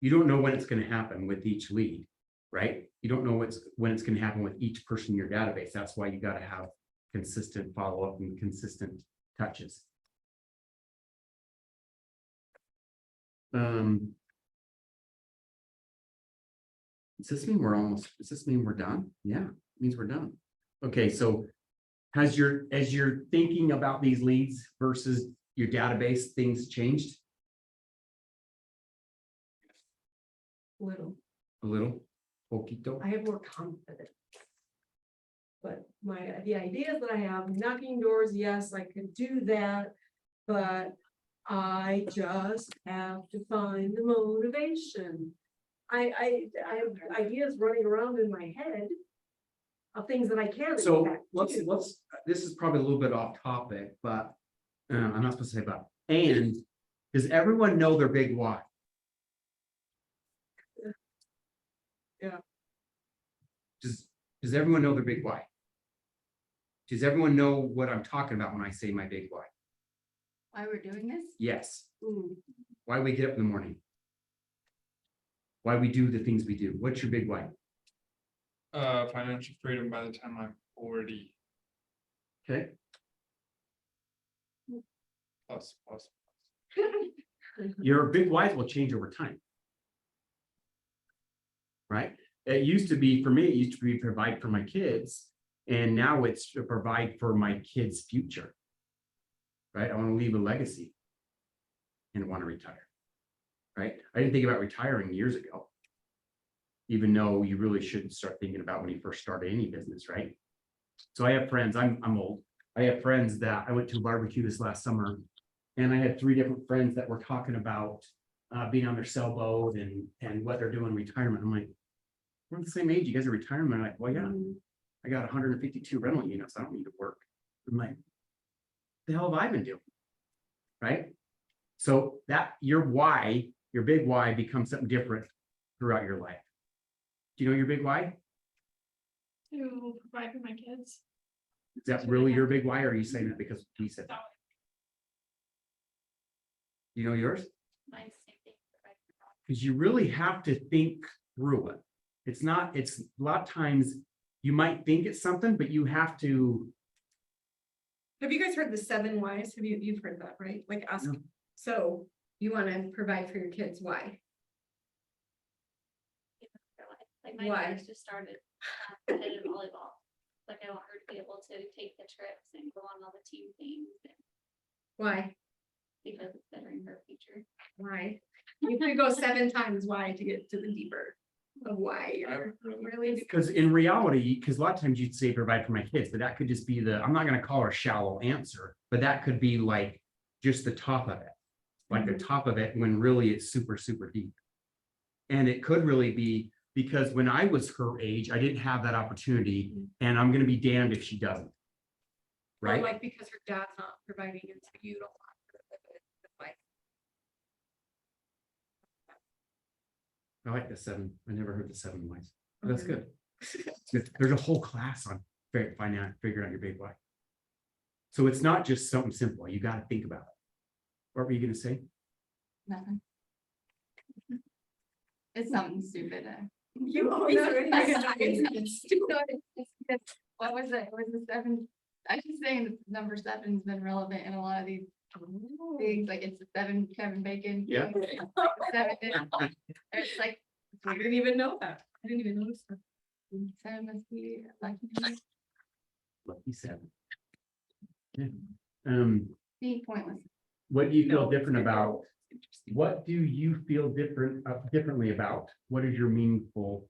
Speaker 1: You don't know when it's going to happen with each lead, right? You don't know when it's going to happen with each person in your database. That's why you got to have consistent follow-up and consistent touches. Does this mean does this mean we're done? Yeah, it means we're done. Okay, so as you're thinking about these leads versus your database, things changed
Speaker 5: Little,
Speaker 1: a little? Poquito?
Speaker 5: I have more confidence. But the ideas that I have, knocking doors, yes, I could do that, but I just have to find the motivation. I have ideas running around in my head of things that I can.
Speaker 1: So
Speaker 5: impact,
Speaker 1: let's,
Speaker 5: too.
Speaker 1: this is probably a little bit off topic, but I'm not supposed to say but. And does everyone know their big why?
Speaker 5: Yeah.
Speaker 1: Does everyone know their big why? Does everyone know what I'm talking about when I say my big why?
Speaker 4: Why we're doing this?
Speaker 1: Yes.
Speaker 5: Mm.
Speaker 1: Why we get up in the morning? Why we do the things we do? What's your big why?
Speaker 3: Financial freedom by the time I'm 40
Speaker 1: Okay,
Speaker 3: plus.
Speaker 1: your big whys will change over time. Right? It used to be, for me, it used to be provide for my kids, and now it's to provide for my kids' future. Right? I want to leave a legacy and want to retire. Right? I didn't think about retiring years ago. Even though you really shouldn't start thinking about when you first started any business, right? So I have friends, I'm old. I have friends that I went to a barbecue this last summer, and I had 3 different friends that were talking about being on their sailboat and what they're doing in retirement. I'm like, we're the same age, you guys are retiring. I'm like, well, yeah, I got 152 rental units. I don't need to work. I'm like, the hell have I been doing? Right? So that your why, your big why becomes something different throughout your life. Do you know your big why?
Speaker 7: To provide for my kids.
Speaker 1: Is that really your big why, or are you saying that because we said that? You know yours?
Speaker 4: Mine's the same thing.
Speaker 1: Because you really have to think through it. It's not, it's a lot of times you might think it's something, but you have to.
Speaker 2: Have you guys heard the 7 whys? You've heard that, right? Like ask,
Speaker 1: No.
Speaker 2: so you want to provide for your kids, why?
Speaker 7: Like my
Speaker 2: Why?
Speaker 7: daughter's just started competitive volleyball. Like I want her to be able to take the trips and go on all the team things and
Speaker 2: Why?
Speaker 7: because it's bettering her future.
Speaker 2: Why? You could go 7 times why to get to the deeper of why you're really.
Speaker 1: Because in reality, because a lot of times you'd say provide for my kids, but that could just be I'm not gonna call her a shallow answer, but that could be like just the top of it. Like the top of it, when really it's super, super deep. And it could really be because when I was her age, I didn't have that opportunity, and I'm gonna be damned if she doesn't.
Speaker 2: Or
Speaker 1: Right?
Speaker 2: like because her dad's not providing it, so you don't want her to live it. Like,
Speaker 1: I like the 7. I never heard the 7 whys. That's
Speaker 2: Okay.
Speaker 1: good. There's a whole class on figuring out your big why. So it's not just something simple. You got to think about it. What were you going to say?
Speaker 4: Nothing. It's something stupid.
Speaker 2: You always are in your head.
Speaker 4: What was it? Was the 7? I was just saying the number 7's been relevant in a lot of these things, like it's the 7 Kevin Bacon.
Speaker 1: Yeah.
Speaker 4: Seven, it's like
Speaker 2: I didn't even know that. I didn't even notice that.
Speaker 4: 7 must be like
Speaker 1: Lucky 7. Yeah.
Speaker 4: being pointless.
Speaker 1: What do you feel
Speaker 2: No,
Speaker 1: different
Speaker 2: I know.
Speaker 1: about?
Speaker 2: Interesting.
Speaker 1: What do you feel differently about? What is your meaningful?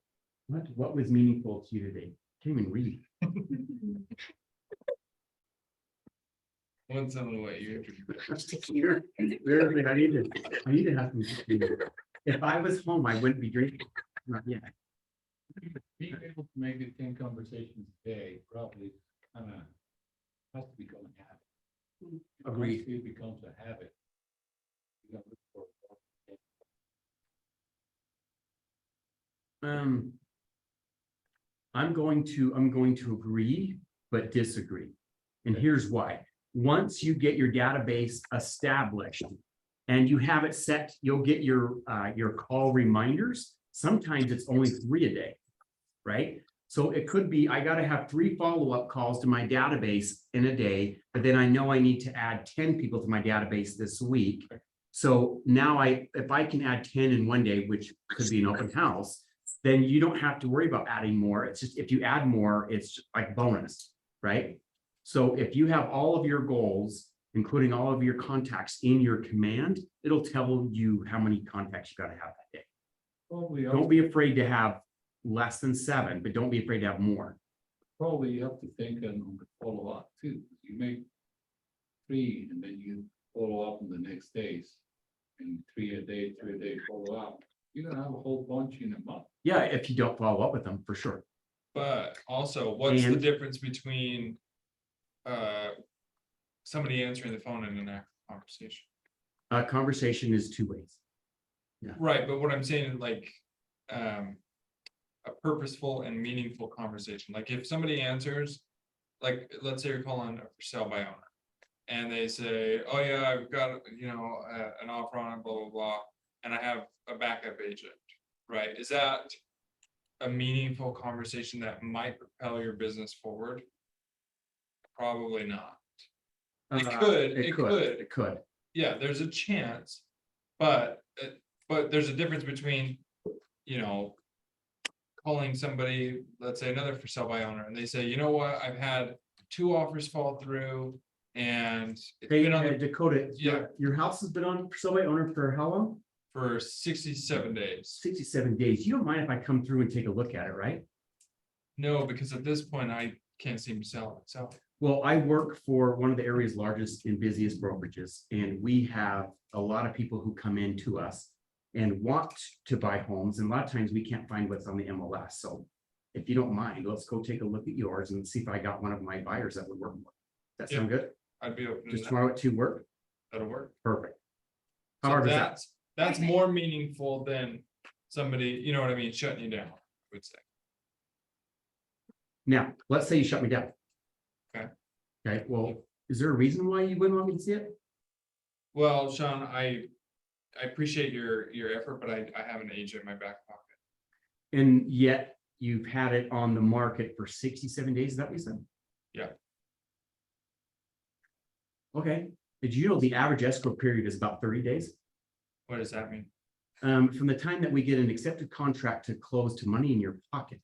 Speaker 1: What was meaningful to you today? Can't even read.
Speaker 3: One some of what you introduced.
Speaker 1: Seriously, I need to have some. tequila. If I was home, I wouldn't be drinking. Not yet.
Speaker 8: Being able to make the 10 conversations a day probably kind of has to become a habit.
Speaker 1: Agreed.
Speaker 8: Once it becomes a habit. You gotta look for
Speaker 1: I'm going to agree, but disagree. And here's why. Once you get your database established and you have it set, you'll get your call reminders. Sometimes it's only 3 a day, right? So it could be, I gotta have 3 follow-up calls to my database in a day, but then I know I need to add 10 people to my database this week. So now if I can add 10 in one day, which could be an open house, then you don't have to worry about adding more. It's just, if you add more, it's just like bonus, right? So if you have all of your goals, including all of your contacts in your command, it'll tell you how many contacts you gotta have that day.
Speaker 8: Probably,
Speaker 1: Don't be afraid to have less than 7, but don't be afraid to have more.
Speaker 8: probably you have to think on the follow-up too. You make 3 and then you follow up on the next days. And 3 a day, follow-up. You're gonna have a whole bunch in a month.
Speaker 1: Yeah, if you don't follow up with them, for sure.
Speaker 3: But also, what's the
Speaker 1: And-
Speaker 3: difference between somebody answering the phone and an actual conversation?
Speaker 1: A conversation is 2 ways.
Speaker 3: Right, but what I'm saying, like, a purposeful and meaningful conversation, like if somebody answers, like, let's say you're calling for sale by owner. And they say, oh yeah, I've got, an offer on it, blah, blah, blah, and I have a backup agent, right? Is that a meaningful conversation that might propel your business forward? Probably not. It could, it could.
Speaker 1: It could.
Speaker 3: Yeah, there's a chance, but there's a difference between, calling somebody, let's say another for sale by owner, and they say, you know what, I've had 2 offers fall through and it's
Speaker 1: Hey,
Speaker 3: been on the
Speaker 1: Dakota,
Speaker 3: Yeah.
Speaker 1: your house has been on for sale by owner for how long?
Speaker 3: for 67 days.
Speaker 1: 67 days. You don't mind if I come through and take a look at it, right?
Speaker 3: No, because at this point, I can't seem to sell it, so.
Speaker 1: Well, I work for one of the area's largest and busiest brokerages, and we have a lot of people who come in to us and want to buy homes, and a lot of times we can't find what's on the MLS. So if you don't mind, let's go take a look at yours and see if I got one of my buyers that would work. That sound good?
Speaker 3: I'd be open to
Speaker 1: Just
Speaker 3: that.
Speaker 1: tomorrow at 2 work?
Speaker 3: That'll work.
Speaker 1: Perfect.
Speaker 3: So
Speaker 1: However, that,
Speaker 3: that's more meaningful than somebody, you know what I mean, shutting you down, I would say.
Speaker 1: now, let's say you shut me down.
Speaker 3: Okay.
Speaker 1: Okay, well, is there a reason why you wouldn't want me to see it?
Speaker 3: Well, Sean, I appreciate your effort, but I have an agent in my back pocket.
Speaker 1: And yet you've had it on the market for 67 days, is that what you said?
Speaker 3: Yeah.
Speaker 1: Okay, did you know the average escrow period is about 30 days?
Speaker 3: What does that mean?
Speaker 1: From the time that we get an accepted contract to close to money in your pocket.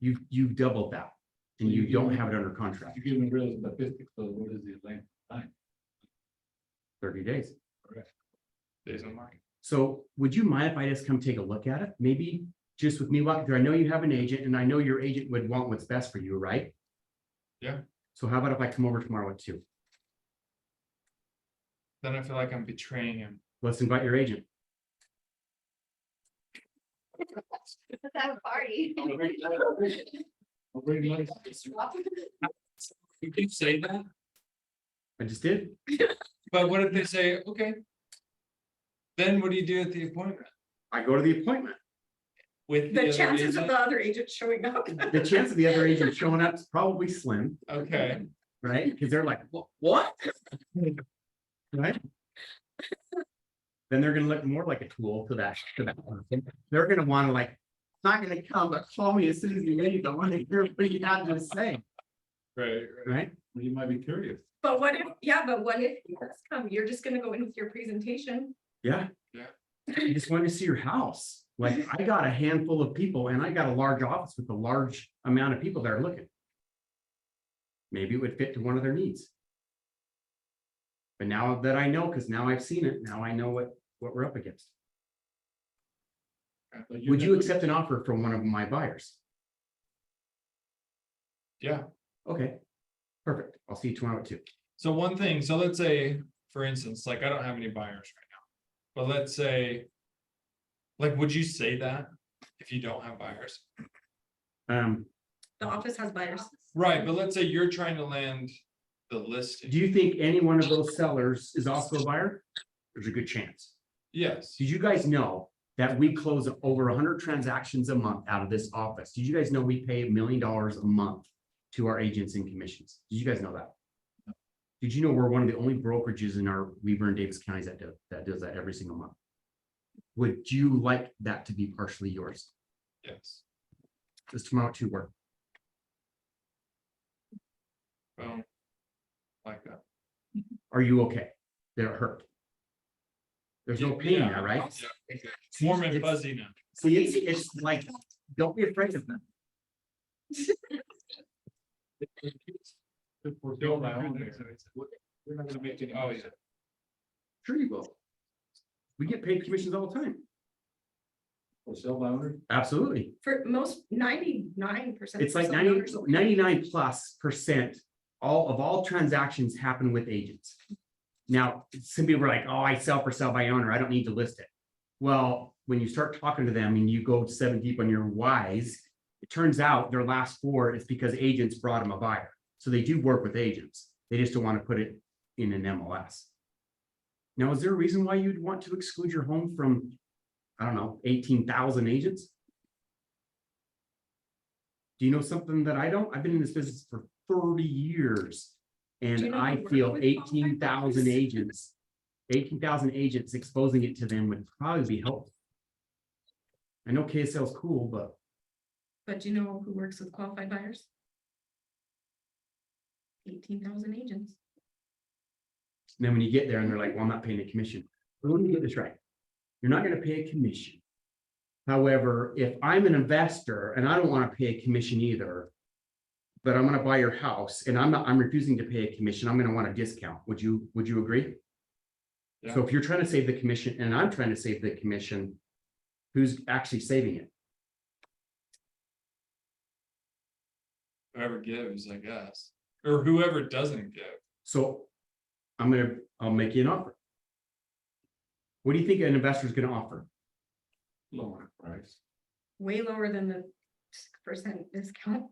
Speaker 1: You've doubled that, and you don't have it under contract,
Speaker 8: You give them real statistics, so what is the length of time?
Speaker 1: 30 days.
Speaker 3: Days on market.
Speaker 1: So would you mind if I just come take a look at it? Maybe just with me walking through, I know you have an agent, and I know your agent would want what's best for you, right?
Speaker 3: Yeah.
Speaker 1: So how about if I come over tomorrow at 2?
Speaker 3: Then I feel like I'm betraying him.
Speaker 1: Let's invite your agent.
Speaker 4: Let's have a party.
Speaker 8: I'll bring my-
Speaker 3: You can say that,
Speaker 1: I just did.
Speaker 3: but what if they say, okay? Then what do you do at the appointment?
Speaker 1: I go to the appointment.
Speaker 3: With
Speaker 2: The
Speaker 3: other
Speaker 2: chances of
Speaker 3: agent?
Speaker 2: the other agent showing up.
Speaker 1: The chance of the other agent showing up is probably slim,
Speaker 3: Okay,
Speaker 1: right? Because they're like, what? Right? Then they're gonna look more like a tool to that. They're gonna wanna like, it's not gonna come, but call me as soon as you leave. I want to hear what you have to say,
Speaker 3: right.
Speaker 1: right?
Speaker 8: You might be curious.
Speaker 2: But what if, but what if he does come? You're just gonna go in with your presentation.
Speaker 1: Yeah.
Speaker 3: Yeah.
Speaker 1: I just wanted to see your house. Like, I got a handful of people and I got a large office with a large amount of people that are looking. Maybe it would fit to one of their needs. But now that I know, because now I've seen it, now I know what we're up against.
Speaker 8: But
Speaker 1: Would you
Speaker 8: never-
Speaker 1: accept an offer from one of my buyers?
Speaker 3: Yeah.
Speaker 1: Okay, perfect. I'll see you tomorrow at 2.
Speaker 3: So one thing, so let's say, for instance, like I don't have any buyers right now, but let's say. Like, would you say that if you don't have buyers?
Speaker 2: The office has buyers.
Speaker 3: Right, but let's say you're trying to land the listing.
Speaker 1: Do you think any one of those sellers is also a buyer? There's a good chance.
Speaker 3: Yes,
Speaker 1: Did you guys know that we close over 100 transactions a month out of this office? Did you guys know we pay $1 million a month to our agents in commissions? Did you guys know that? Did you know we're one of the only brokerages in our Weber and Davis counties that does that every single month? Would you like that to be partially yours?
Speaker 3: yes.
Speaker 1: Does tomorrow at 2 work?
Speaker 3: Well, like that.
Speaker 1: Are you okay? Did it hurt? There's no pain
Speaker 3: Yeah.
Speaker 1: there, right?
Speaker 3: Yeah,
Speaker 1: It's-
Speaker 3: It's warm and
Speaker 1: it's-
Speaker 3: fuzzy now.
Speaker 1: See, it's like, don't be afraid of them.
Speaker 8: For sale by owner, we're not gonna make any.
Speaker 3: Oh, yeah.
Speaker 1: Sure you will. We get paid commissions all the time.
Speaker 8: For sale by owner,
Speaker 1: Absolutely.
Speaker 2: For most 99%.
Speaker 1: It's like 99+% all transactions happen with agents. Now, some people are like, oh, I sell for sale by owner, I don't need to list it. Well, when you start talking to them and you go 7 deep on your whys, it turns out their last 4 is because agents brought them a buyer. So they do work with agents. They just don't want to put it in an MLS. Now, is there a reason why you'd want to exclude your home from, I don't know, 18,000 agents? Do you know something that I don't? I've been in this business for 30 years.
Speaker 2: Do you
Speaker 1: And
Speaker 2: know
Speaker 1: I
Speaker 2: who work
Speaker 1: feel
Speaker 2: with
Speaker 1: 18,000
Speaker 2: qualified
Speaker 1: agents, 18,000 agents exposing it to them would probably be helpful. I know KSL is cool, but
Speaker 2: But do you know who works with qualified buyers? 18,000 agents.
Speaker 1: then when you get there and they're like, well, I'm not paying a commission. Well, let me get this right. You're not gonna pay a commission. However, if I'm an investor and I don't want to pay a commission either, but I'm gonna buy your house and I'm refusing to pay a commission, I'm gonna want a discount. Would you agree? So if you're trying to save the commission and I'm trying to save the commission, who's actually saving it?
Speaker 3: Whoever gives, I guess, or whoever doesn't give.
Speaker 1: So I'll make you an offer. What do you think an investor is gonna offer?
Speaker 8: lower price.
Speaker 2: Way lower than the % discount.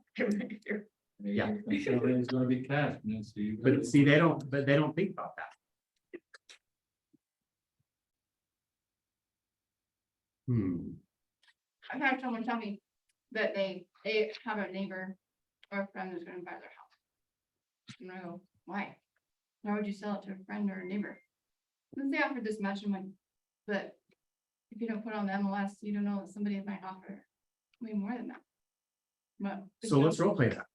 Speaker 1: Yeah.
Speaker 8: It's gonna be cash, man, so you.
Speaker 1: But see, they don't think about that.
Speaker 4: I've had someone tell me that they have a neighbor or a friend who's gonna buy their house. And I go, why? Why would you sell it to a friend or a neighbor? And they offered this much, I'm like, but if you don't put on the MLS, you don't know that somebody might offer way more than that. But.
Speaker 1: So let's role play that.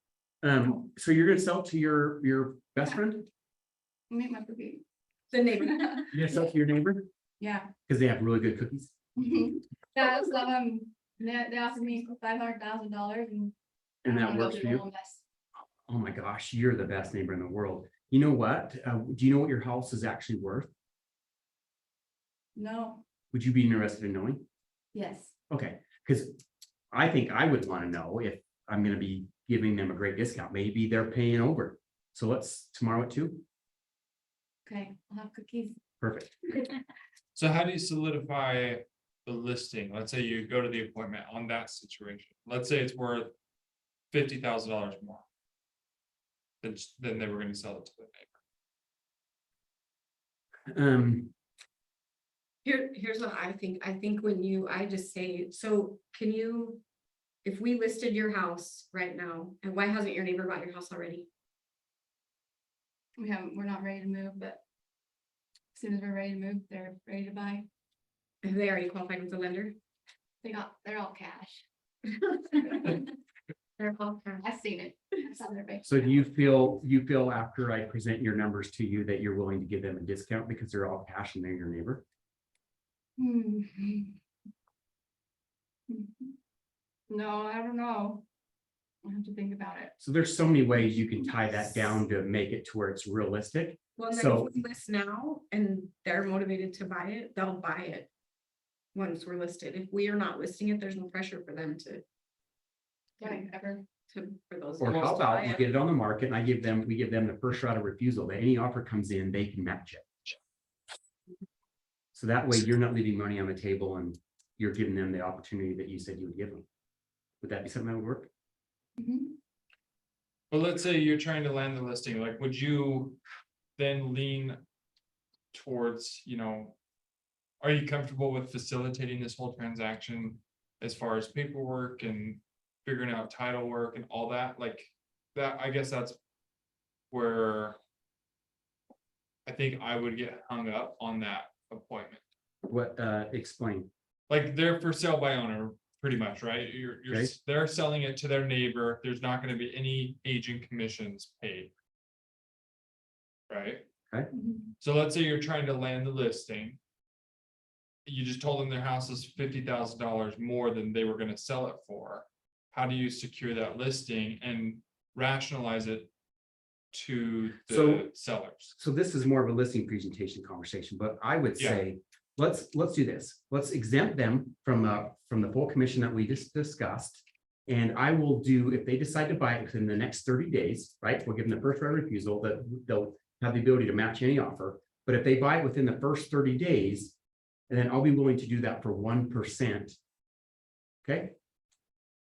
Speaker 1: So you're gonna sell to your best friend?
Speaker 4: Meet my cookie.
Speaker 2: The neighbor.
Speaker 1: You're gonna sell to your neighbor?
Speaker 4: Yeah.
Speaker 1: Because they have really good cookies.
Speaker 4: Yeah, so they offered me $500,000 and. I
Speaker 1: And
Speaker 4: don't
Speaker 1: that
Speaker 4: wanna go
Speaker 1: works
Speaker 4: through
Speaker 1: for
Speaker 4: the
Speaker 1: you?
Speaker 4: whole mess.
Speaker 1: Oh my gosh, you're the best neighbor in the world. You know what? Do you know what your house is actually worth?
Speaker 4: No,
Speaker 1: Would you be interested in knowing?
Speaker 4: yes,
Speaker 1: Okay, because I think I would want to know if I'm gonna be giving them a great discount. Maybe they're paying over. So let's tomorrow at 2.
Speaker 4: okay, I'll have cookies.
Speaker 1: Perfect.
Speaker 3: So how do you solidify the listing? Let's say you go to the appointment on that situation. Let's say it's worth $50,000 more. Then they were gonna sell it to the neighbor.
Speaker 2: Here's what I think. I think I just say, so can you, if we listed your house right now, and why hasn't your neighbor bought your house already?
Speaker 4: We're not ready to move, but. As soon as we're ready to move, they're ready to buy.
Speaker 2: Have they already qualified with the lender?
Speaker 4: They're all cash.
Speaker 2: They're all cash.
Speaker 4: I've seen it. I saw their bank.
Speaker 1: So do you feel after I present your numbers to you that you're willing to give them a discount because they're all cash and they're your neighbor?
Speaker 4: Hmm. No, I don't know. I have to think about it.
Speaker 1: So there's so many ways you can tie that down to make it to where it's realistic.
Speaker 2: Well, then
Speaker 1: So-
Speaker 2: if we list now and they're motivated to buy it, they'll buy it. Once we're listed. If we are not listing it, there's no pressure for them to,
Speaker 4: Whatever.
Speaker 2: for those.
Speaker 1: Or
Speaker 2: guys
Speaker 1: how
Speaker 2: to buy
Speaker 1: about you
Speaker 2: it.
Speaker 1: get it on the market and we give them the first right of refusal, that any offer comes in, they can match it. So that way you're not leaving money on the table and you're giving them the opportunity that you said you would give them. Would that be something that would work?
Speaker 4: Mhm.
Speaker 3: But let's say you're trying to land the listing, like, would you then lean towards, are you comfortable with facilitating this whole transaction as far as paperwork and figuring out title work and all that, like, that, I guess that's where I think I would get hung up on that appointment.
Speaker 1: What, explain.
Speaker 3: Like, they're for sale by owner, pretty much, right?
Speaker 1: Okay.
Speaker 3: They're selling it to their neighbor. There's not gonna be any agent commissions paid. Right?
Speaker 1: Okay.
Speaker 4: Mhm.
Speaker 3: So let's say you're trying to land the listing. you just told them their house is $50,000 more than they were gonna sell it for. How do you secure that listing and rationalize it to the
Speaker 1: So-
Speaker 3: sellers?
Speaker 1: So this is more of a listing presentation conversation, but I would
Speaker 3: Yeah.
Speaker 1: say, let's do this. Let's exempt them from the full commission that we just discussed. And I will do, if they decide to buy it within the next 30 days, right, we'll give them the first right of refusal, that they'll have the ability to match any offer. But if they buy it within the first 30 days, and then I'll be willing to do that for 1%. Okay?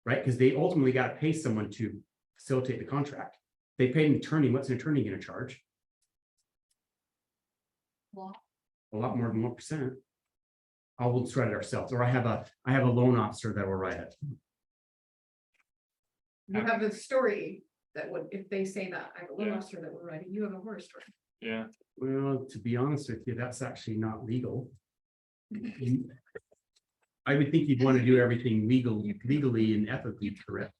Speaker 1: Right, because they ultimately got to pay someone to facilitate the contract. They paid an attorney, what's an attorney gonna charge?
Speaker 4: Well,
Speaker 1: A lot more than 1%. I will just write it ourselves, or I have a loan officer that will write it.
Speaker 2: You have a story that would, if they say that, I have a little
Speaker 3: Yeah.
Speaker 2: officer that we're writing, you have a horror story.
Speaker 3: Yeah,
Speaker 1: Well, to be honest with you, that's actually not legal. I would think you'd want to do everything legally and ethically correct.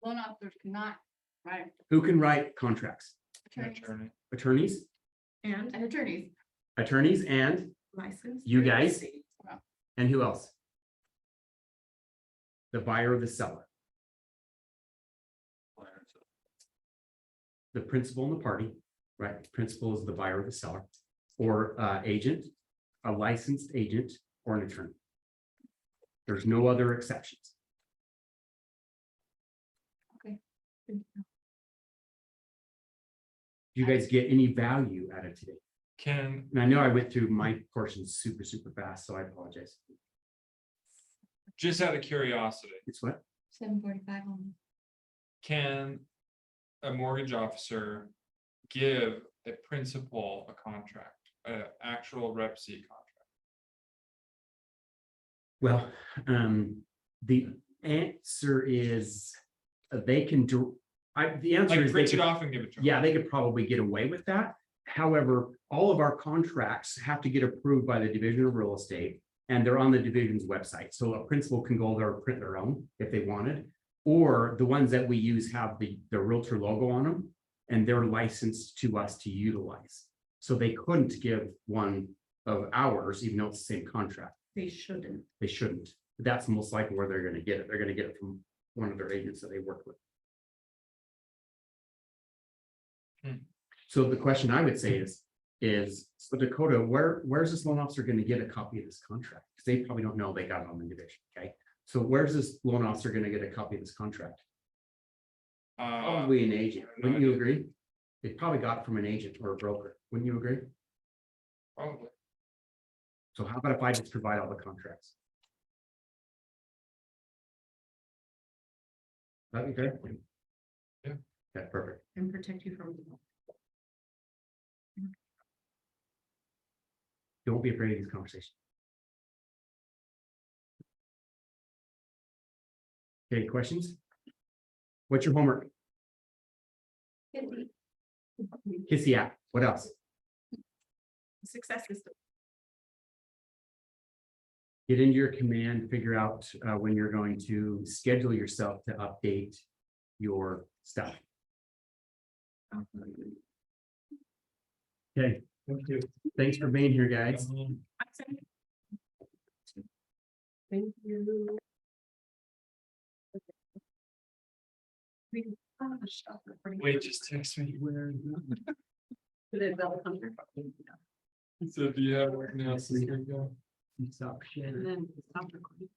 Speaker 4: loan officers cannot, right,
Speaker 1: Who can write contracts?
Speaker 4: attorneys
Speaker 3: attorney.
Speaker 1: Attorneys,
Speaker 2: And
Speaker 4: and attorneys.
Speaker 1: attorneys, and
Speaker 2: license.
Speaker 1: you guys,
Speaker 4: Wow.
Speaker 1: and who else? The buyer or the seller, the principal and the party, right? Principal is the buyer or the seller, or agent, a licensed agent, or an attorney. There's no other exceptions. Do you guys get any value out of today?
Speaker 3: Can,
Speaker 1: And I know I went through my portion super fast, so I apologize.
Speaker 3: just out of curiosity,
Speaker 1: It's what?
Speaker 4: 7:45 on.
Speaker 3: can a mortgage officer give a principal a contract, an actual Rep C contract?
Speaker 1: Well, the answer is they can do, the answer
Speaker 3: Like
Speaker 1: is they
Speaker 3: print it
Speaker 1: could,
Speaker 3: off and give it to them?
Speaker 1: yeah, they could probably get away with that. However, all of our contracts have to get approved by the Division of Real Estate, and they're on the division's website. So a principal can go there and print their own if they wanted. Or the ones that we use have the Realtor logo on them, and they're licensed to us to utilize. So they couldn't give one of ours, even though it's the same contract.
Speaker 2: They shouldn't.
Speaker 1: They shouldn't. But that's most likely where they're gonna get it. They're gonna get it from one of their agents that they work with.
Speaker 3: Hmm.
Speaker 1: So the question I would say is, so Dakota, where's this loan officer gonna get a copy of this contract? Because they probably don't know they got it on the division, okay? So where's this loan officer gonna get a copy of this contract? Probably an agent, wouldn't you agree? They probably got it from an agent or a broker, wouldn't you agree?
Speaker 3: Probably.
Speaker 1: So how about if I just provide all the contracts? That'd be fair.
Speaker 3: Yeah.
Speaker 1: Okay, perfect.
Speaker 2: And protect you from.
Speaker 1: Don't be afraid of this conversation. Okay, questions? What's your homework? Kiss the app. What else?
Speaker 2: Success system.
Speaker 1: Get into your command, figure out when you're going to schedule yourself to update your stuff. Okay,
Speaker 3: Thank you.
Speaker 1: thanks for being here, guys.
Speaker 5: Thank you.
Speaker 3: Wait, just text me where. So do you have anything else?
Speaker 1: Stop sharing.
Speaker 2: And then stop recording.